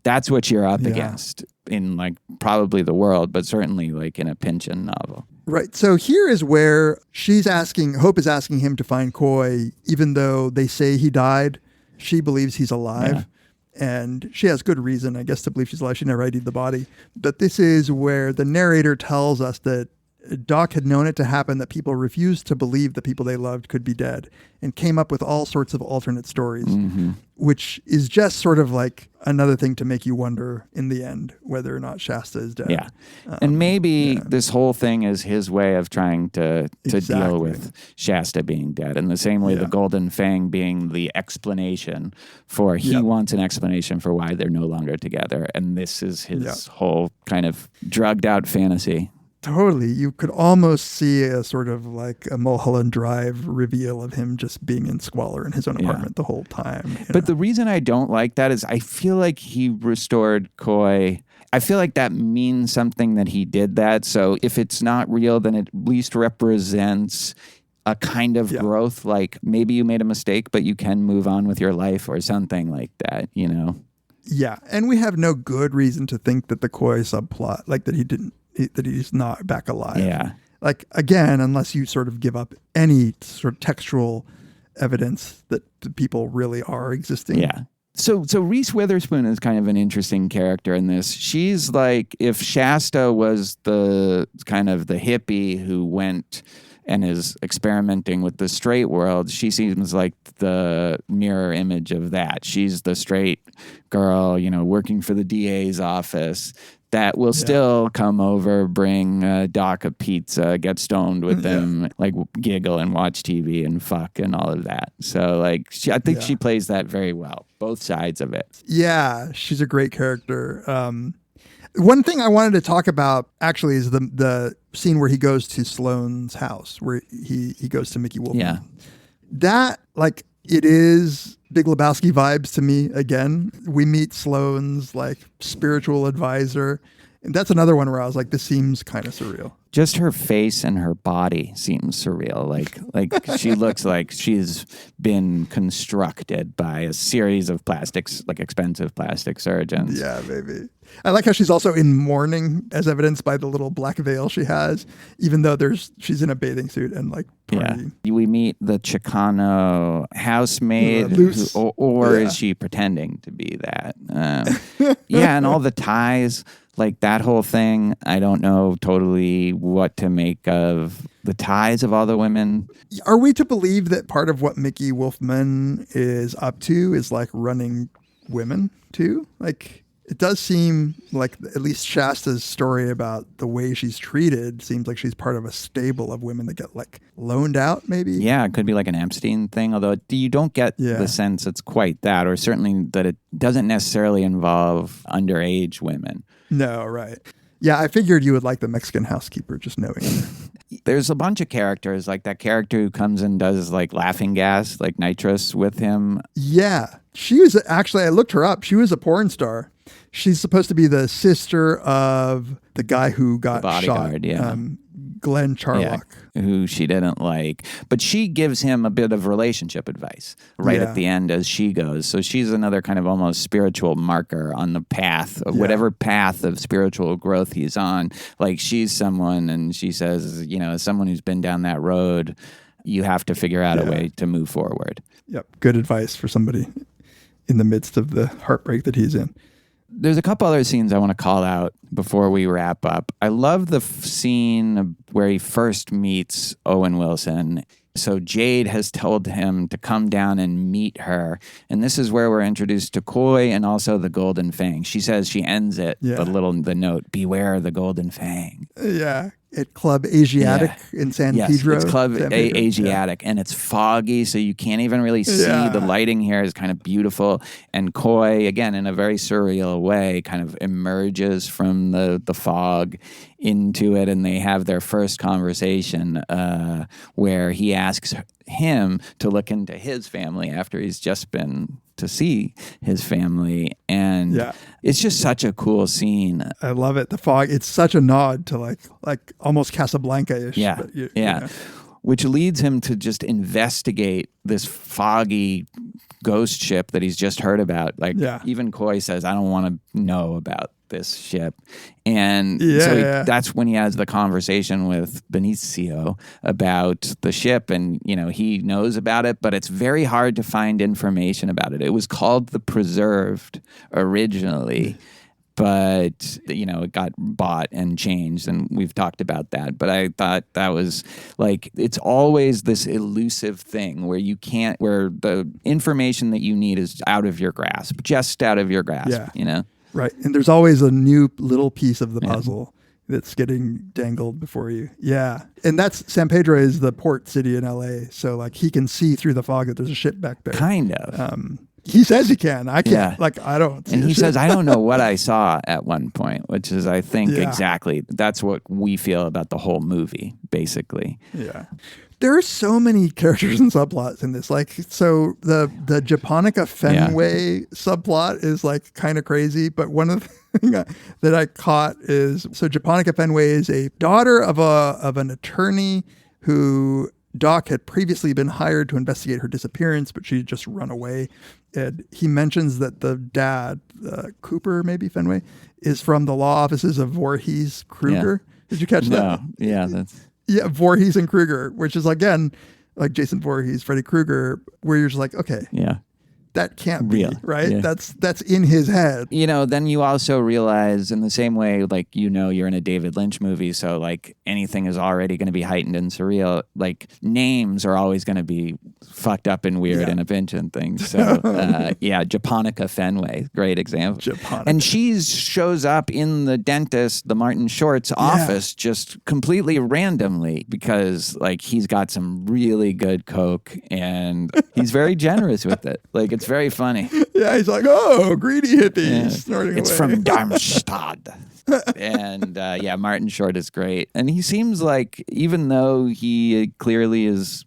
That's what you're up against in like probably the world, but certainly like in a Pynchon novel. Right. So here is where Hope is asking him to find Coy, even though they say he died. She believes he's alive. Yeah. And she has good reason, I guess, to believe she's alive. She never ID'd the body. But this is where the narrator tells us that Doc had known it to happen, that people refused to believe the people they loved could be dead, and came up with all sorts of alternate stories, which is just sort of like another thing to make you wonder in the end whether or not Shasta is dead. Yeah. And maybe this whole thing is his way of trying to deal with Shasta being dead, in the same way the Golden Fang being the explanation for, he wants an explanation for why they're no longer together. And this is his whole kind of drugged out fantasy. Totally. You could almost see a sort of like a Mulholland Drive reveal of him just being in squalor in his own apartment the whole time. But the reason I don't like that is I feel like he restored Coy. I feel like that means something that he did that. So if it's not real, then it at least represents a kind of growth. Like maybe you made a mistake, but you can move on with your life or something like that, you know? Yeah. And we have no good reason to think that the Coy subplot, like that he's not back alive. Yeah. Like, again, unless you sort of give up any sort of textual evidence that the people really are existing. Yeah. So Reese Witherspoon is kind of an interesting character in this. She's like, if Shasta was the kind of the hippie who went and is experimenting with the straight world, she seems like the mirror image of that. She's the straight girl, you know, working for the DA's office that will still come over, bring Doc a pizza, get stoned with them, like giggle and watch TV and fuck and all of that. So like, I think she plays that very well, both sides of it. Yeah, she's a great character. One thing I wanted to talk about actually is the scene where he goes to Sloane's house, where he goes to Mickey Wolfman. Yeah. That, like, it is Big Lebowski vibes to me again. We meet Sloane's like spiritual advisor. And that's another one where I was like, this seems kind of surreal. Just her face and her body seems surreal. Like she looks like she's been constructed by a series of plastics, like expensive plastic surgeons. Yeah, maybe. I like how she's also in mourning, as evidenced by the little black veil she has, even though she's in a bathing suit and like party. Yeah. We meet the Chicano housemaid, or is she pretending to be that? And all the ties. Like that whole thing, I don't know totally what to make of the ties of all the women. Are we to believe that part of what Mickey Wolfman is up to is like running women too? Like it does seem like at least Shasta's story about the way she's treated seems like she's part of a stable of women that get like loaned out maybe. Yeah, it could be like an Epstein thing, although you don't get the sense it's quite that, or certainly that it doesn't necessarily involve underage women. No, right. Yeah, I figured you would like the Mexican housekeeper, just knowing her. There's a bunch of characters, like that character who comes and does like laughing gas, like nitrous with him. Yeah. She was actually, I looked her up. She was a porn star. She's supposed to be the sister of the guy who got bodyguard, shot. Glenn Charlock. Yeah, who she didn't like. But she gives him a bit of relationship advice at the end as she goes. So she's another kind of almost spiritual marker on the path, of whatever path of spiritual growth he's on. Like she's someone, and she says, you know, as someone who's been down that road, you have to figure out a way to move forward. Yep. Good advice for somebody in the midst of the heartbreak that he's in. There's a couple other scenes I want to call out before we wrap up. I love the scene where he first meets Owen Wilson. So Jade has told him to come down and meet her. And this is where we're introduced to Coy and also the Golden Fang. She says, she ends it, the note, beware the Golden Fang. Yeah. At Club Asiatic in San Pedro. It's Club Asiatic, and it's foggy, so you can't even really see. The lighting here is kind of beautiful. And Coy, again, in a very surreal way, kind of emerges from the fog into it, and they have their first conversation where he asks him to look into his family after he's just been to see his family. And it's just such a cool scene. I love it. The fog, it's such a nod to like almost Casablanca-ish. Yeah. But yeah. Which leads him to just investigate this foggy ghost ship that he's just heard about. Like even Coy says, I don't want to know about this ship. And that's when he has the conversation with Benicio about the ship, and he knows about it, but it's very hard to find information about it. It was called the Preserved originally, but it got bought and changed, and we've talked about that. But I thought that was like, it's always this elusive thing where where the information that you need is out of your grasp, just out of your grasp, Right. And there's always a new little piece of the puzzle that's getting dangled before you. Yeah. And that's San Pedro is the port city in LA. So like he can see through the fog that there's a ship back there. Kind of. He says he can. I can't. Yeah. Like, I don't. And he says, I don't know what I saw at one point, which is, I think, exactly, that's what we feel about the whole movie, basically. Yeah. There are so many characters and subplots in this. Like, so the Japonica Fenway subplot is like kind of crazy, but one of the things that I caught is, so Japonica Fenway is a daughter of an attorney who Doc had previously been hired to investigate her disappearance, but she'd just run away. And he mentions that the dad, Cooper, maybe Fenway, is from the law offices of Voorhees Kruger. Yeah. Did you catch that? Yeah, that's... Yeah, Voorhees and Kruger, which is, again, like Jason Voorhees, Freddy Krueger, where you're just like, okay. Yeah. That can't be, right? Yeah. That's in his head. Then you also realize in the same way, like, you're in a David Lynch movie, so like anything is already going to be heightened and surreal. Like names are always going to be fucked up and weird in a Pynchon thing. So Japonica Fenway, great example. Japonica. And she shows up in the dentist, the Martin Short's office, just completely randomly because like he's got some really good coke and he's very generous with it. Like it's very funny. Yeah, he's like, oh, greedy hippies. It's from Darmstadt. And Martin Short is great. And he seems like, even though he clearly is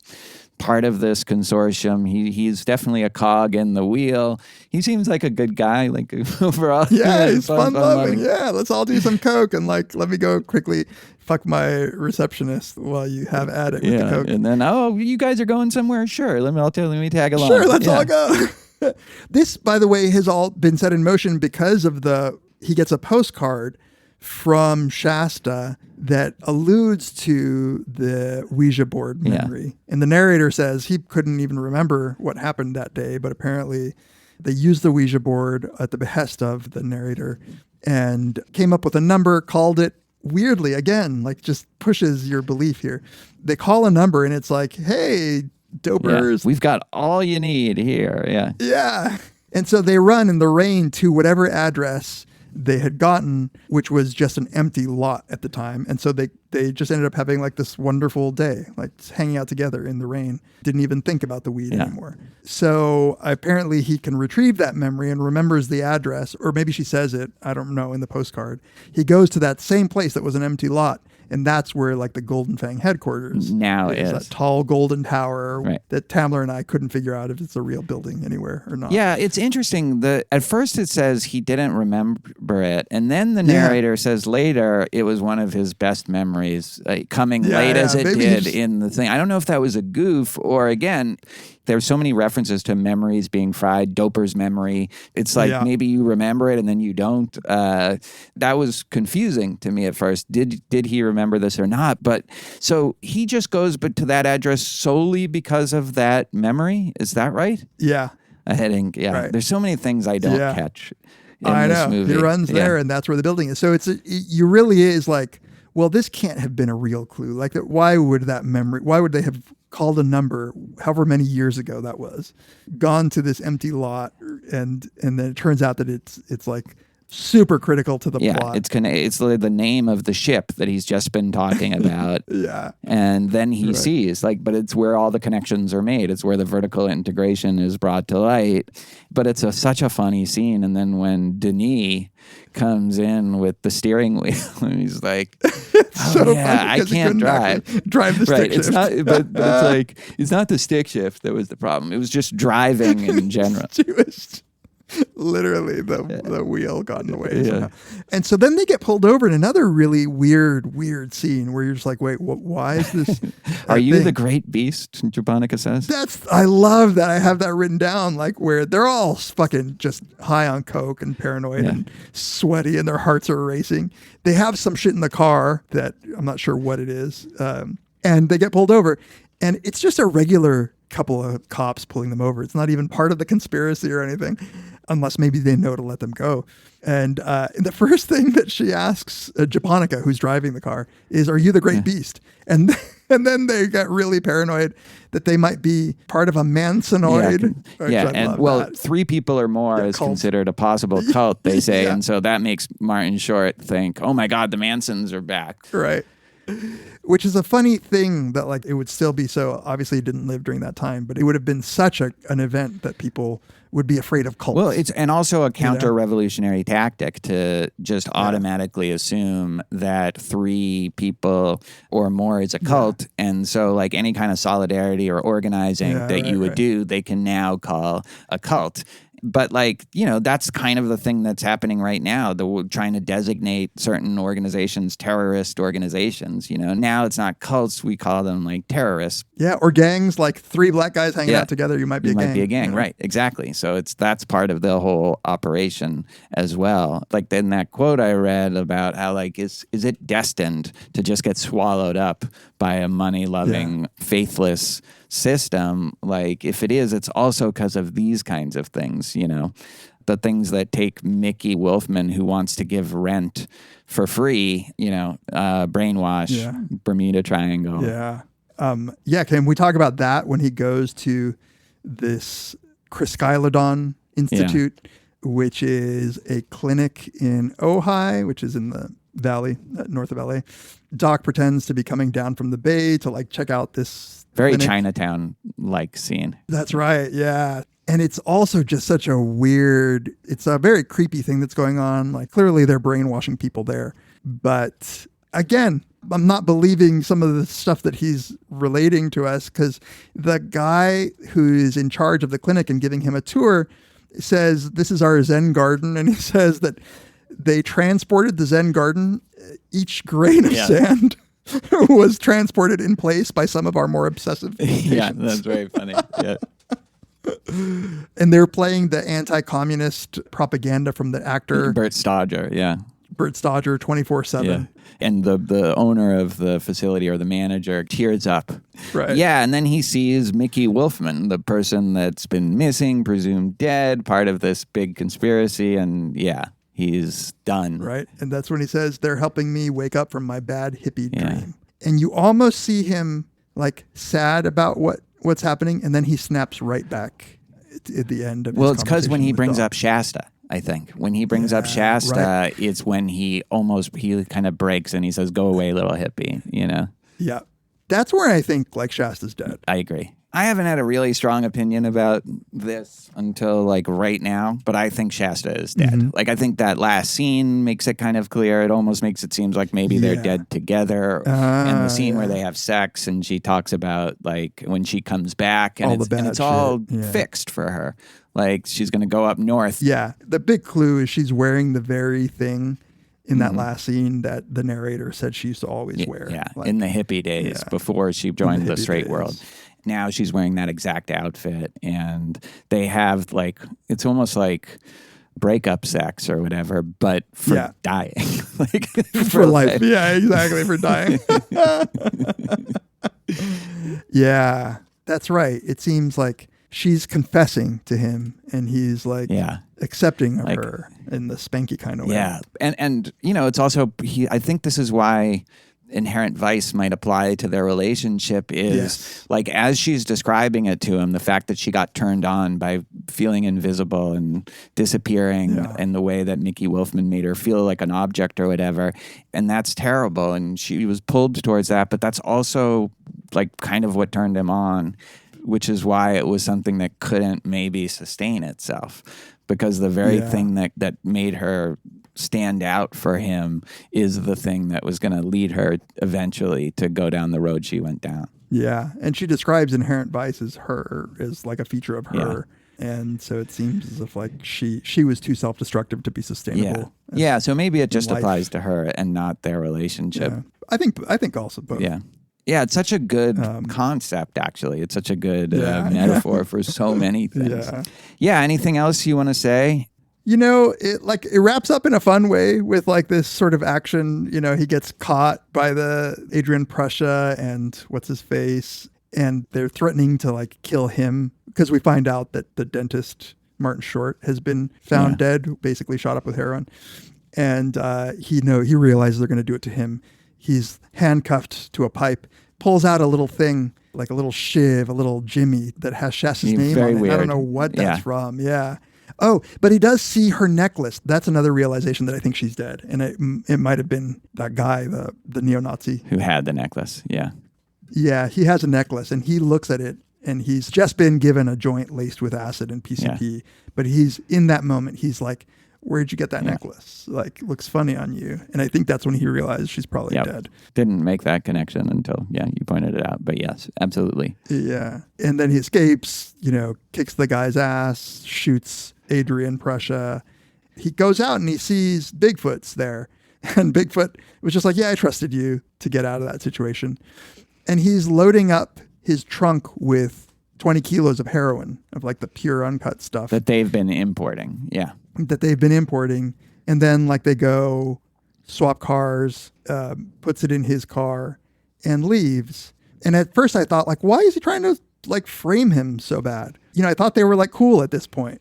part of this consortium, he's definitely a cog in the wheel. He seems like a good guy, like overall. Yeah, he's fun-loving. Yeah, let's all do some coke and like, let me go quickly fuck my receptionist while you have at it with the coke. And then, you guys are going somewhere? Sure, let me tag along. Sure, let's all go. This, by the way, has all been set in motion because of he gets a postcard from Shasta that alludes to the Ouija board memory. Yeah. And the narrator says he couldn't even remember what happened that day, but apparently they used the Ouija board at the behest of the narrator and came up with a number, called it, weirdly, again, like just pushes your belief here. They call a number and it's like, hey, dopers. Yeah, we've got all you need here. Yeah. Yeah. And so they run in the rain to whatever address they had gotten, which was just an empty lot at the time. And so they just ended up having like this wonderful day, like just hanging out together in the rain. Didn't even think about the weed anymore. So apparently he can retrieve that memory and remembers the address, or maybe she says it, I don't know, in the postcard. He goes to that same place that was an empty lot. And that's where like the Golden Fang headquarters now is. That tall golden tower that Tamler and I couldn't figure out if it's a real building anywhere or not. Yeah, it's interesting. At first it says he didn't remember it. And then the narrator says later it was one of his best memories, coming late as it did in the thing. I don't know if that was a goof or, again, there's so many references to memories being fried, Doper's memory. It's like maybe you remember it and then you don't. That was confusing to me at first. Did he remember this or not? But so he just goes to that address solely because of that memory. Is that right? Yeah. A heading. Yeah. Right. There's so many things I don't catch in this movie. He runs there and that's where the building is. So you really is like, well, this can't have been a real clue. Like, why would they have called a number, however many years ago that was, gone to this empty lot, and then it turns out that it's like super critical to the Yeah, plot. it's the name of the ship that he's just been talking about. Yeah. And then he sees, but it's where all the connections are made. It's where the vertical integration is brought to light. But it's such a funny scene. And then when Denis comes in with the steering wheel, and he's like, funny I because he can't couldn't drive. actually drive the stick It's shift. not, but it's not the stick shift that was the problem. It was just driving in general. She was literally the wheel got in the way. Yeah. Somehow. And so then they get pulled over in another really weird scene where you're just like, wait, why is this? Are you thing? the great beast? Japonica says. I love that. I have that written down, where they're all fucking just high on coke and paranoid and sweaty and their hearts are racing. They have some shit in the car that I'm not sure what it is. And they get pulled over and it's just a regular couple of cops pulling them over. It's not even part of the conspiracy or anything, unless maybe they know to let them go. And the first thing that she asks Japonica, who's driving the car, is, "Are you the Great Beast?" And then they get really paranoid that they might be part of a Mansonoid. And 3 people or more is cult. considered a possible cult, they say. Yeah. And so that makes Martin Short think, oh my God, the Mansons are back. Right. Which is a funny thing that it would still be so, obviously he didn't live during that time, but it would have been such an event that people would be afraid of cults. Well, it's and also a counter-revolutionary tactic to just automatically assume that 3 people or more is a cult. And so any kind of solidarity or organizing that you would do, they can now call a cult. But that's kind of the thing that's happening right now. We're trying to designate certain organizations terrorist organizations. Now it's not cults; we call them terrorists. Yeah, or gangs, 3 black guys hanging out together. You might be a gang. Might be a gang, right? Exactly. So that's part of the whole operation as well. In that quote I read about how is it destined to just get swallowed up by a money-loving, faithless system? If it is, it's also because of these kinds of things, the things that take Mickey Wolfman, who wants to give rent for free, brainwash, Bermuda Triangle. Yeah. Can we talk about that when he goes to this Chryskylodon Institute, which is a clinic in Ojai, which is in the valley, north of LA. Doc pretends to be coming down from the bay to check out this very clinic. Chinatown-like scene. That's right, yeah. And it's also just such a weird, it's a very creepy thing that's going on. Clearly they're brainwashing people there. But again, I'm not believing some of the stuff that he's relating to us, because the guy who is in charge of the clinic and giving him a tour says, this is our Zen garden. And he says that they transported the Zen garden, each grain of sand was transported in place by some of our more obsessive patients. Yeah, that's very funny. Yeah. And they're playing the anti-communist propaganda from the actor Bert Stodger, Bert Stodger 24/7. Yeah. And the owner of the facility, or the manager, tears up. Right. Yeah, and then he sees Mickey Wolfman, the person that's been missing, presumed dead, part of this big conspiracy, and he's done. Right. And that's when he says, they're helping me wake up from my bad hippie dream. And you almost see him sad about what's happening, and then he snaps right back at the end of his Well, it's because when he conversation with brings Doc. up Shasta, I think. When he brings up Shasta, it's when he kind of breaks and he says, go away, little hippie, Yeah. That's where I think Shasta's dead. I agree. I haven't had a really strong opinion about this until right now, but I think Shasta is dead. Mm-hmm. I think that last scene makes it kind of clear. It almost makes it seem like maybe they're dead together. And the scene where they have sex and she talks about when she comes back and it's all fixed for her. She's going to go up north. Yeah. The big clue is she's wearing the very thing in that last scene that the narrator said she used to always wear. Yeah, in the hippie days before she joined the straight world. Now she's wearing that exact outfit, and they have it's almost like breakup sex or whatever, but for dying. For life. Yeah, exactly, for dying. Yeah, that's right. It seems like she's confessing to him, and he's accepting of her in the spanky kind of way. Yeah, and it's also I think this is why inherent vice might apply to their relationship is like, as she's describing it to him, the fact that she got turned on by feeling invisible and disappearing in the way that Mickey Wolfman made her feel like an object or whatever. And that's terrible. And she was pulled towards that, but that's also like kind of what turned him on, which is why it was something that couldn't maybe sustain itself, because the very thing that made her stand out for him is the thing that was going to lead her eventually to go down the road she went down. Yeah. And she describes inherent vice as like a feature of her. Yeah. And so it seems as if like she was too self-destructive to be sustainable. Yeah. So maybe it just applies to her and not their relationship. Yeah. I think also both. Yeah. Yeah, it's such a good concept, actually. It's such a good metaphor for so many things. Yeah, anything else you want to say? You know, it wraps up in a fun way with like this sort of action. You know, he gets caught by the Adrian Prussia and what's his face, and they're threatening to like kill him because we find out that the dentist, Martin Short, has been found dead, basically shot up with heroin. And he realizes they're going to do it to him. He's handcuffed to a pipe, pulls out a little thing, like a little shiv, a little Jimmy that has Shasta's name on it. Weird. I don't know what that's from. Yeah. Oh, but he does see her necklace. That's another realization that I think she's dead. And it might have been that guy, the neo-Nazi. Who had the necklace, yeah. Yeah, he has a necklace, and he looks at it, and he's just been given a joint laced with acid and PCP. Yeah. But he's, in that moment, he's like, where'd you get that necklace? Like, looks funny on you. And I think that's when he realized she's probably dead. Didn't make that connection until, you pointed it out. But yes, absolutely. Yeah. And then he escapes, kicks the guy's ass, shoots Adrian Prussia. He goes out and he sees Bigfoot's there. And Bigfoot was just like, I trusted you to get out of that situation. And he's loading up his trunk with 20 kilos of heroin, of like the pure uncut stuff. That they've been importing, And then like they go swap cars, puts it in his car and leaves. And at first I thought like, why is he trying to like frame him so bad? I thought they were like cool at this point.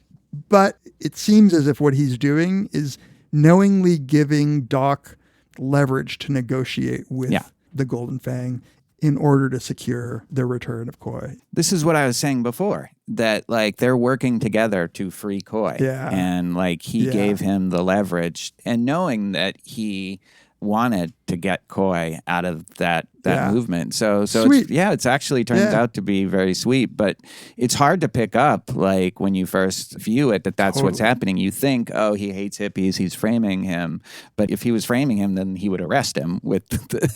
But it seems as if what he's doing is knowingly giving Doc leverage to negotiate with the Golden Fang in order to secure the return of Coy. This is what I was saying before, that like they're working together to free Coy. Yeah. And like he gave him the leverage, and knowing that he wanted to get Coy out of that movement. So it's actually turns out to be very sweet, but it's hard to pick up like when you first view it that's what's happening. You think, oh, he hates hippies, he's framing him. But if he was framing him, then he would arrest him with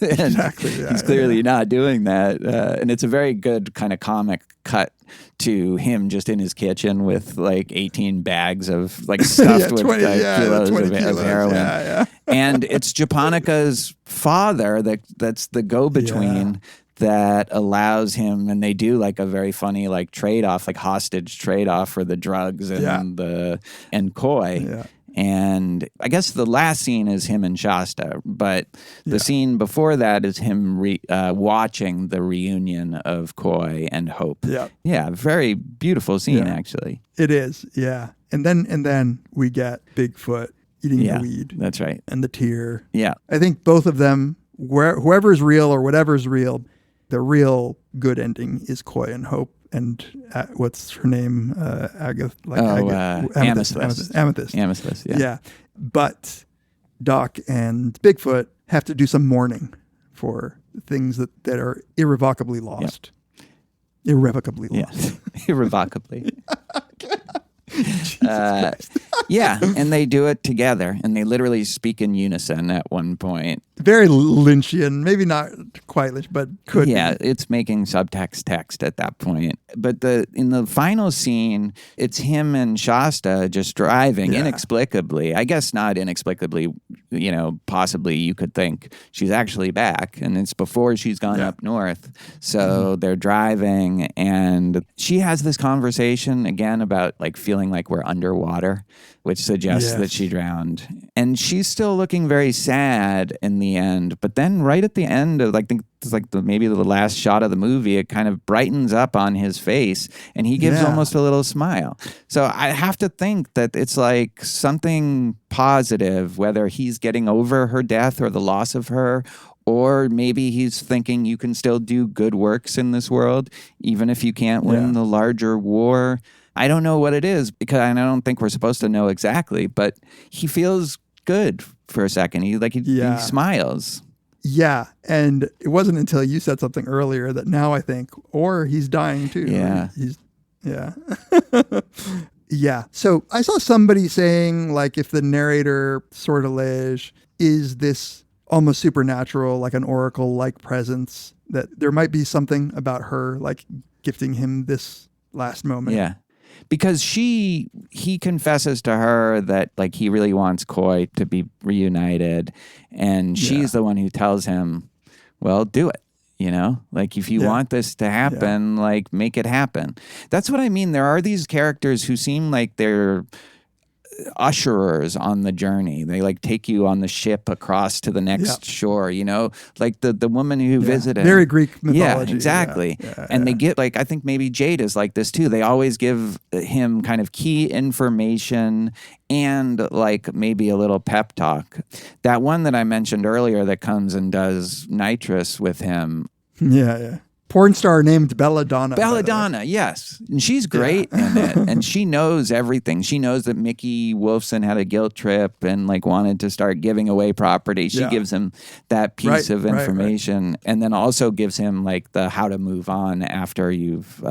exactly. He's clearly not doing that. And it's a very good kind of comic cut to him just in his kitchen with like 18 bags of like stuffed with 20 kilos of heroin. Yeah. And it's Japonicas father that's the go-between that allows him, and they do like a very funny like trade-off, like hostage trade-off for the drugs and Coy. Yeah. And I guess the last scene is him and Shasta, but the scene before that is him watching the reunion of Coy and Hope. Yeah. Yeah, very beautiful scene actually. It is, yeah. And then we get Bigfoot eating the weed. That's right. And the tear. Yeah. I think both of them, whoever's real or whatever's real, the real good ending is Coy and Hope. And what's her name? Amethyst. Amethyst, yeah. But Doc and Bigfoot have to do some mourning for things that are irrevocably lost. Yep. Irrevocably lost. Yeah. Irrevocably. And they do it together, and they literally speak in unison at one point. Very Lynchian, maybe not quite Lynch, but could be. It's making subtext text at that point. But in the final scene, it's him and Shasta just driving inexplicably. I guess not inexplicably, possibly you could think she's actually back, and it's before she's gone up north. So they're driving, and she has this conversation again about like feeling like we're underwater, which suggests that she drowned. And she's still looking very sad in the end. But then right at the end of, I think it's like maybe the last shot of the movie, it kind of brightens up on his face and he gives almost a little smile. So I have to think that it's like something positive, whether he's getting over her death or the loss of her, Or maybe he's thinking you can still do good works in this world, even if you can't win the larger war. I don't know what it is, because I don't think we're supposed to know exactly, but he feels good for a second. He smiles. Yeah. And it wasn't until you said something earlier that now I think, or he's dying too. Yeah. Yeah. So I saw somebody saying, like, if the narrator, Sortilege, is this almost supernatural, like an oracle-like presence, that there might be something about her, like, gifting him this last moment. Yeah. Because he confesses to her that, like, he really wants Coy to be reunited, and she's the one who tells him, well, do it. You know, like, if you want this to happen, like, make it happen. That's what I mean. There are these characters who seem like they're usherers on the journey. They, like, take you on the ship across to the next shore, you know, like the woman who visited. Very Greek mythology. Yeah, exactly. And they get, like, I think maybe Jade is like this too. They always give him kind of key information and, like, maybe a little pep talk. That one that I mentioned earlier that comes and does nitrous with him. Yeah. Porn star named Belladonna. Belladonna, yes. And she's great in it. And she knows everything. She knows that Mickey Wolfson had a guilt trip and, like, wanted to start giving away property. She gives him that piece of information and then also gives him, like, the how to move on after you've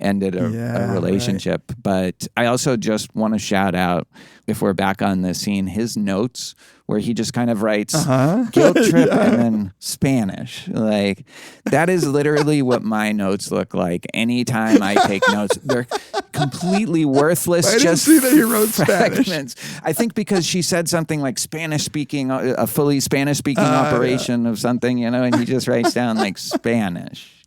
ended a relationship. But I also just want to shout out, if we're back on this scene, his notes where he just kind of writes guilt trip and then Spanish. Like, that is literally what my notes look like anytime I take notes. They're completely worthless. I didn't see that he wrote fragments. I think because she said something like Spanish speaking, a fully Spanish speaking operation of something, you know, and he just writes down, like, Spanish.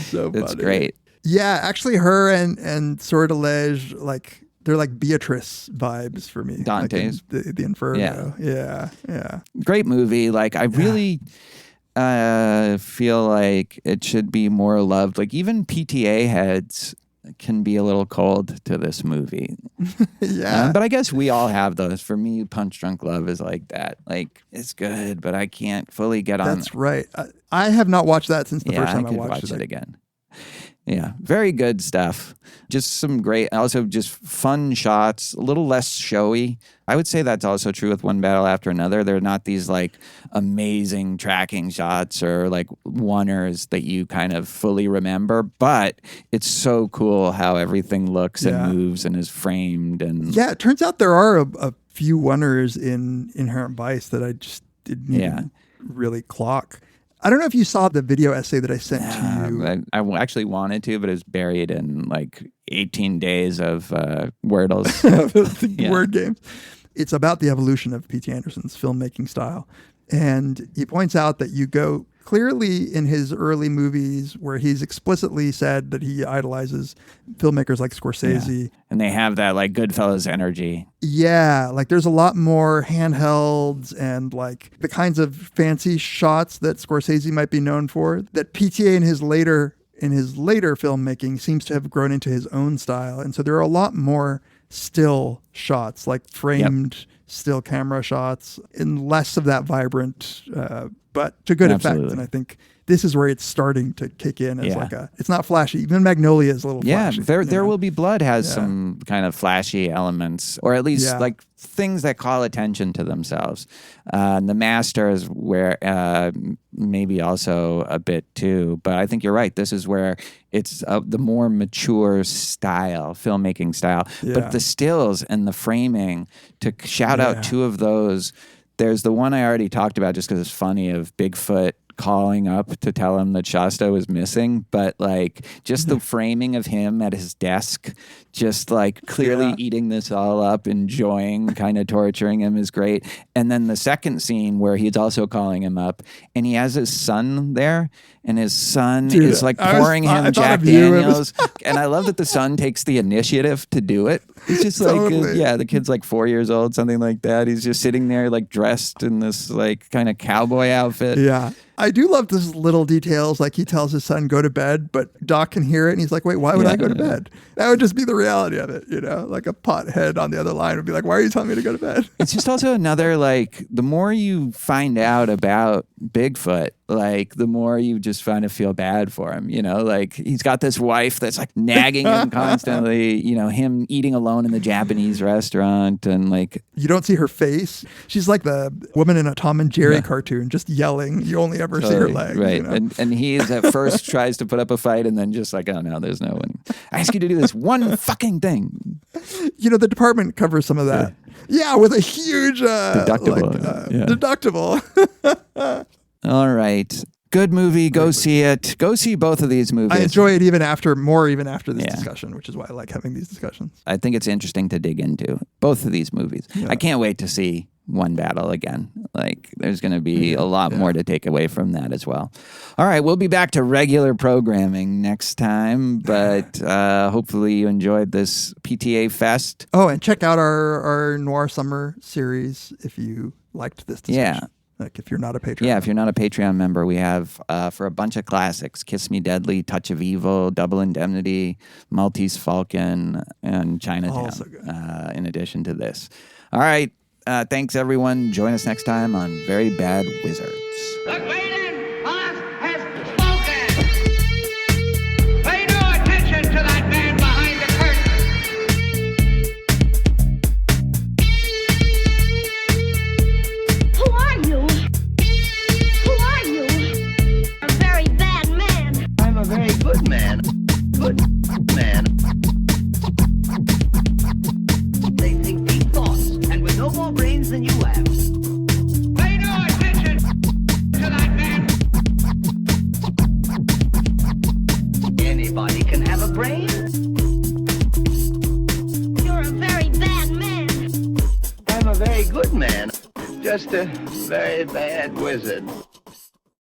So it's funny. great. Yeah, actually her and Sortilege, like, they're like Beatrice vibes for me. Dante's. Like the Inferno. Yeah. Great movie. Like, I really feel like it should be more loved. Like, even PTA heads can be a little cold to this movie. But I guess we all have those. For me, Punch Drunk Love is like that. Like, it's good, but I can't fully get on. That's right. I have not watched that since the first time I could watched watch it again. Yeah, very good stuff. Just some great, also just fun shots, a little less showy. I would say that's also true with One Battle After Another. They're not these, like, amazing tracking shots or, like, oneers that you kind of fully remember, but it's so cool how everything looks and moves and is framed. And yeah, it turns out there are a few oneers in Inherent Vice that I just didn't even really clock. I don't know if you saw the video essay that I sent to you. I actually wanted to, but it was buried in, like, 18 days of Wordles. Word games. It's about the evolution of P.T. Anderson's filmmaking style. And he points out that you go clearly in his early movies where he's explicitly said that he idolizes filmmakers like Scorsese. Yeah. And they have that, like, Goodfellas energy. Yeah, like, there's a lot more handhelds and, like, the kinds of fancy shots that Scorsese might be known for, that PTA in his later filmmaking seems to have grown into his own style. And so there are a lot more still shots, like framed still camera shots, and less of that vibrant, but to good effect. And I think this is where it's starting to kick in as like it's not flashy. Even Magnolia is a little flashy. There Will Be Blood has some kind of flashy elements, or at least like things that call attention to themselves. The Master is where maybe also a bit too, but I think you're right. This is where it's the more mature style, filmmaking style. But the stills and the framing, to shout out two of those, there's the one I already talked about just because it's funny, of Bigfoot calling up to tell him that Shasta was missing, but like just the framing of him at his desk, just like clearly eating this all up, enjoying, kind of torturing him, is great. And then the second scene where he's also calling him up and he has his son there, and his son is like pouring him Jack Daniels. And I love that the son takes the initiative to do it. It's just like, the kid's like 4 years old, something like that. He's just sitting there like dressed in this like kind of cowboy outfit. Yeah. I do love those little details. Like he tells his son, go to bed, but Doc can hear it. And he's like, wait, why would I go to bed? That would just be the reality of it. You know, like a pothead on the other line would be like, why are you telling me to go to bed? It's just also another, like, the more you find out about Bigfoot, like, the more you just kind of feel bad for him, you know? Like, he's got this wife that's, like, nagging him constantly, you know, him eating alone in the Japanese restaurant, and, like... You don't see her face. She's like the woman in a Tom and Jerry cartoon, just yelling. You only ever see her legs. Right, you know? and he is at first tries to put up a fight, and then just like, oh, no, there's no one. I ask you to do this one fucking thing. You know, the department covers some of that. Yeah, with a huge... deductible. All right. Good movie. Go see it. Go see both of these movies. I enjoy it even after this discussion, which is why I like having these discussions. I think it's interesting to dig into both of these movies. Yeah. I can't wait to see One Battle again. Like, there's going to be a lot more to take away from that as well. All right, we'll be back to regular programming next time, but hopefully you enjoyed this PTA Fest. Oh, and check out our Noir Summer series if you liked this discussion. Yeah. Like if you're not a Patreon. Yeah, if you're not a Patreon member, we have for a bunch of classics, Kiss Me Deadly, Touch of Evil, Double Indemnity, Maltese Falcon, and Chinatown, also good. In addition to this. All right. Thanks, everyone. Join us next time on Very Bad Wizards. The great boss has spoken. Pay no attention to that man behind the curtain. Who are you? Who are you? A very bad man. I'm a very good man. Good man. They think deep thoughts, and with no more brains than you have. Pay no attention to that man. Anybody can have a brain. You're a very bad man. I'm a very good man. Just a very bad wizard.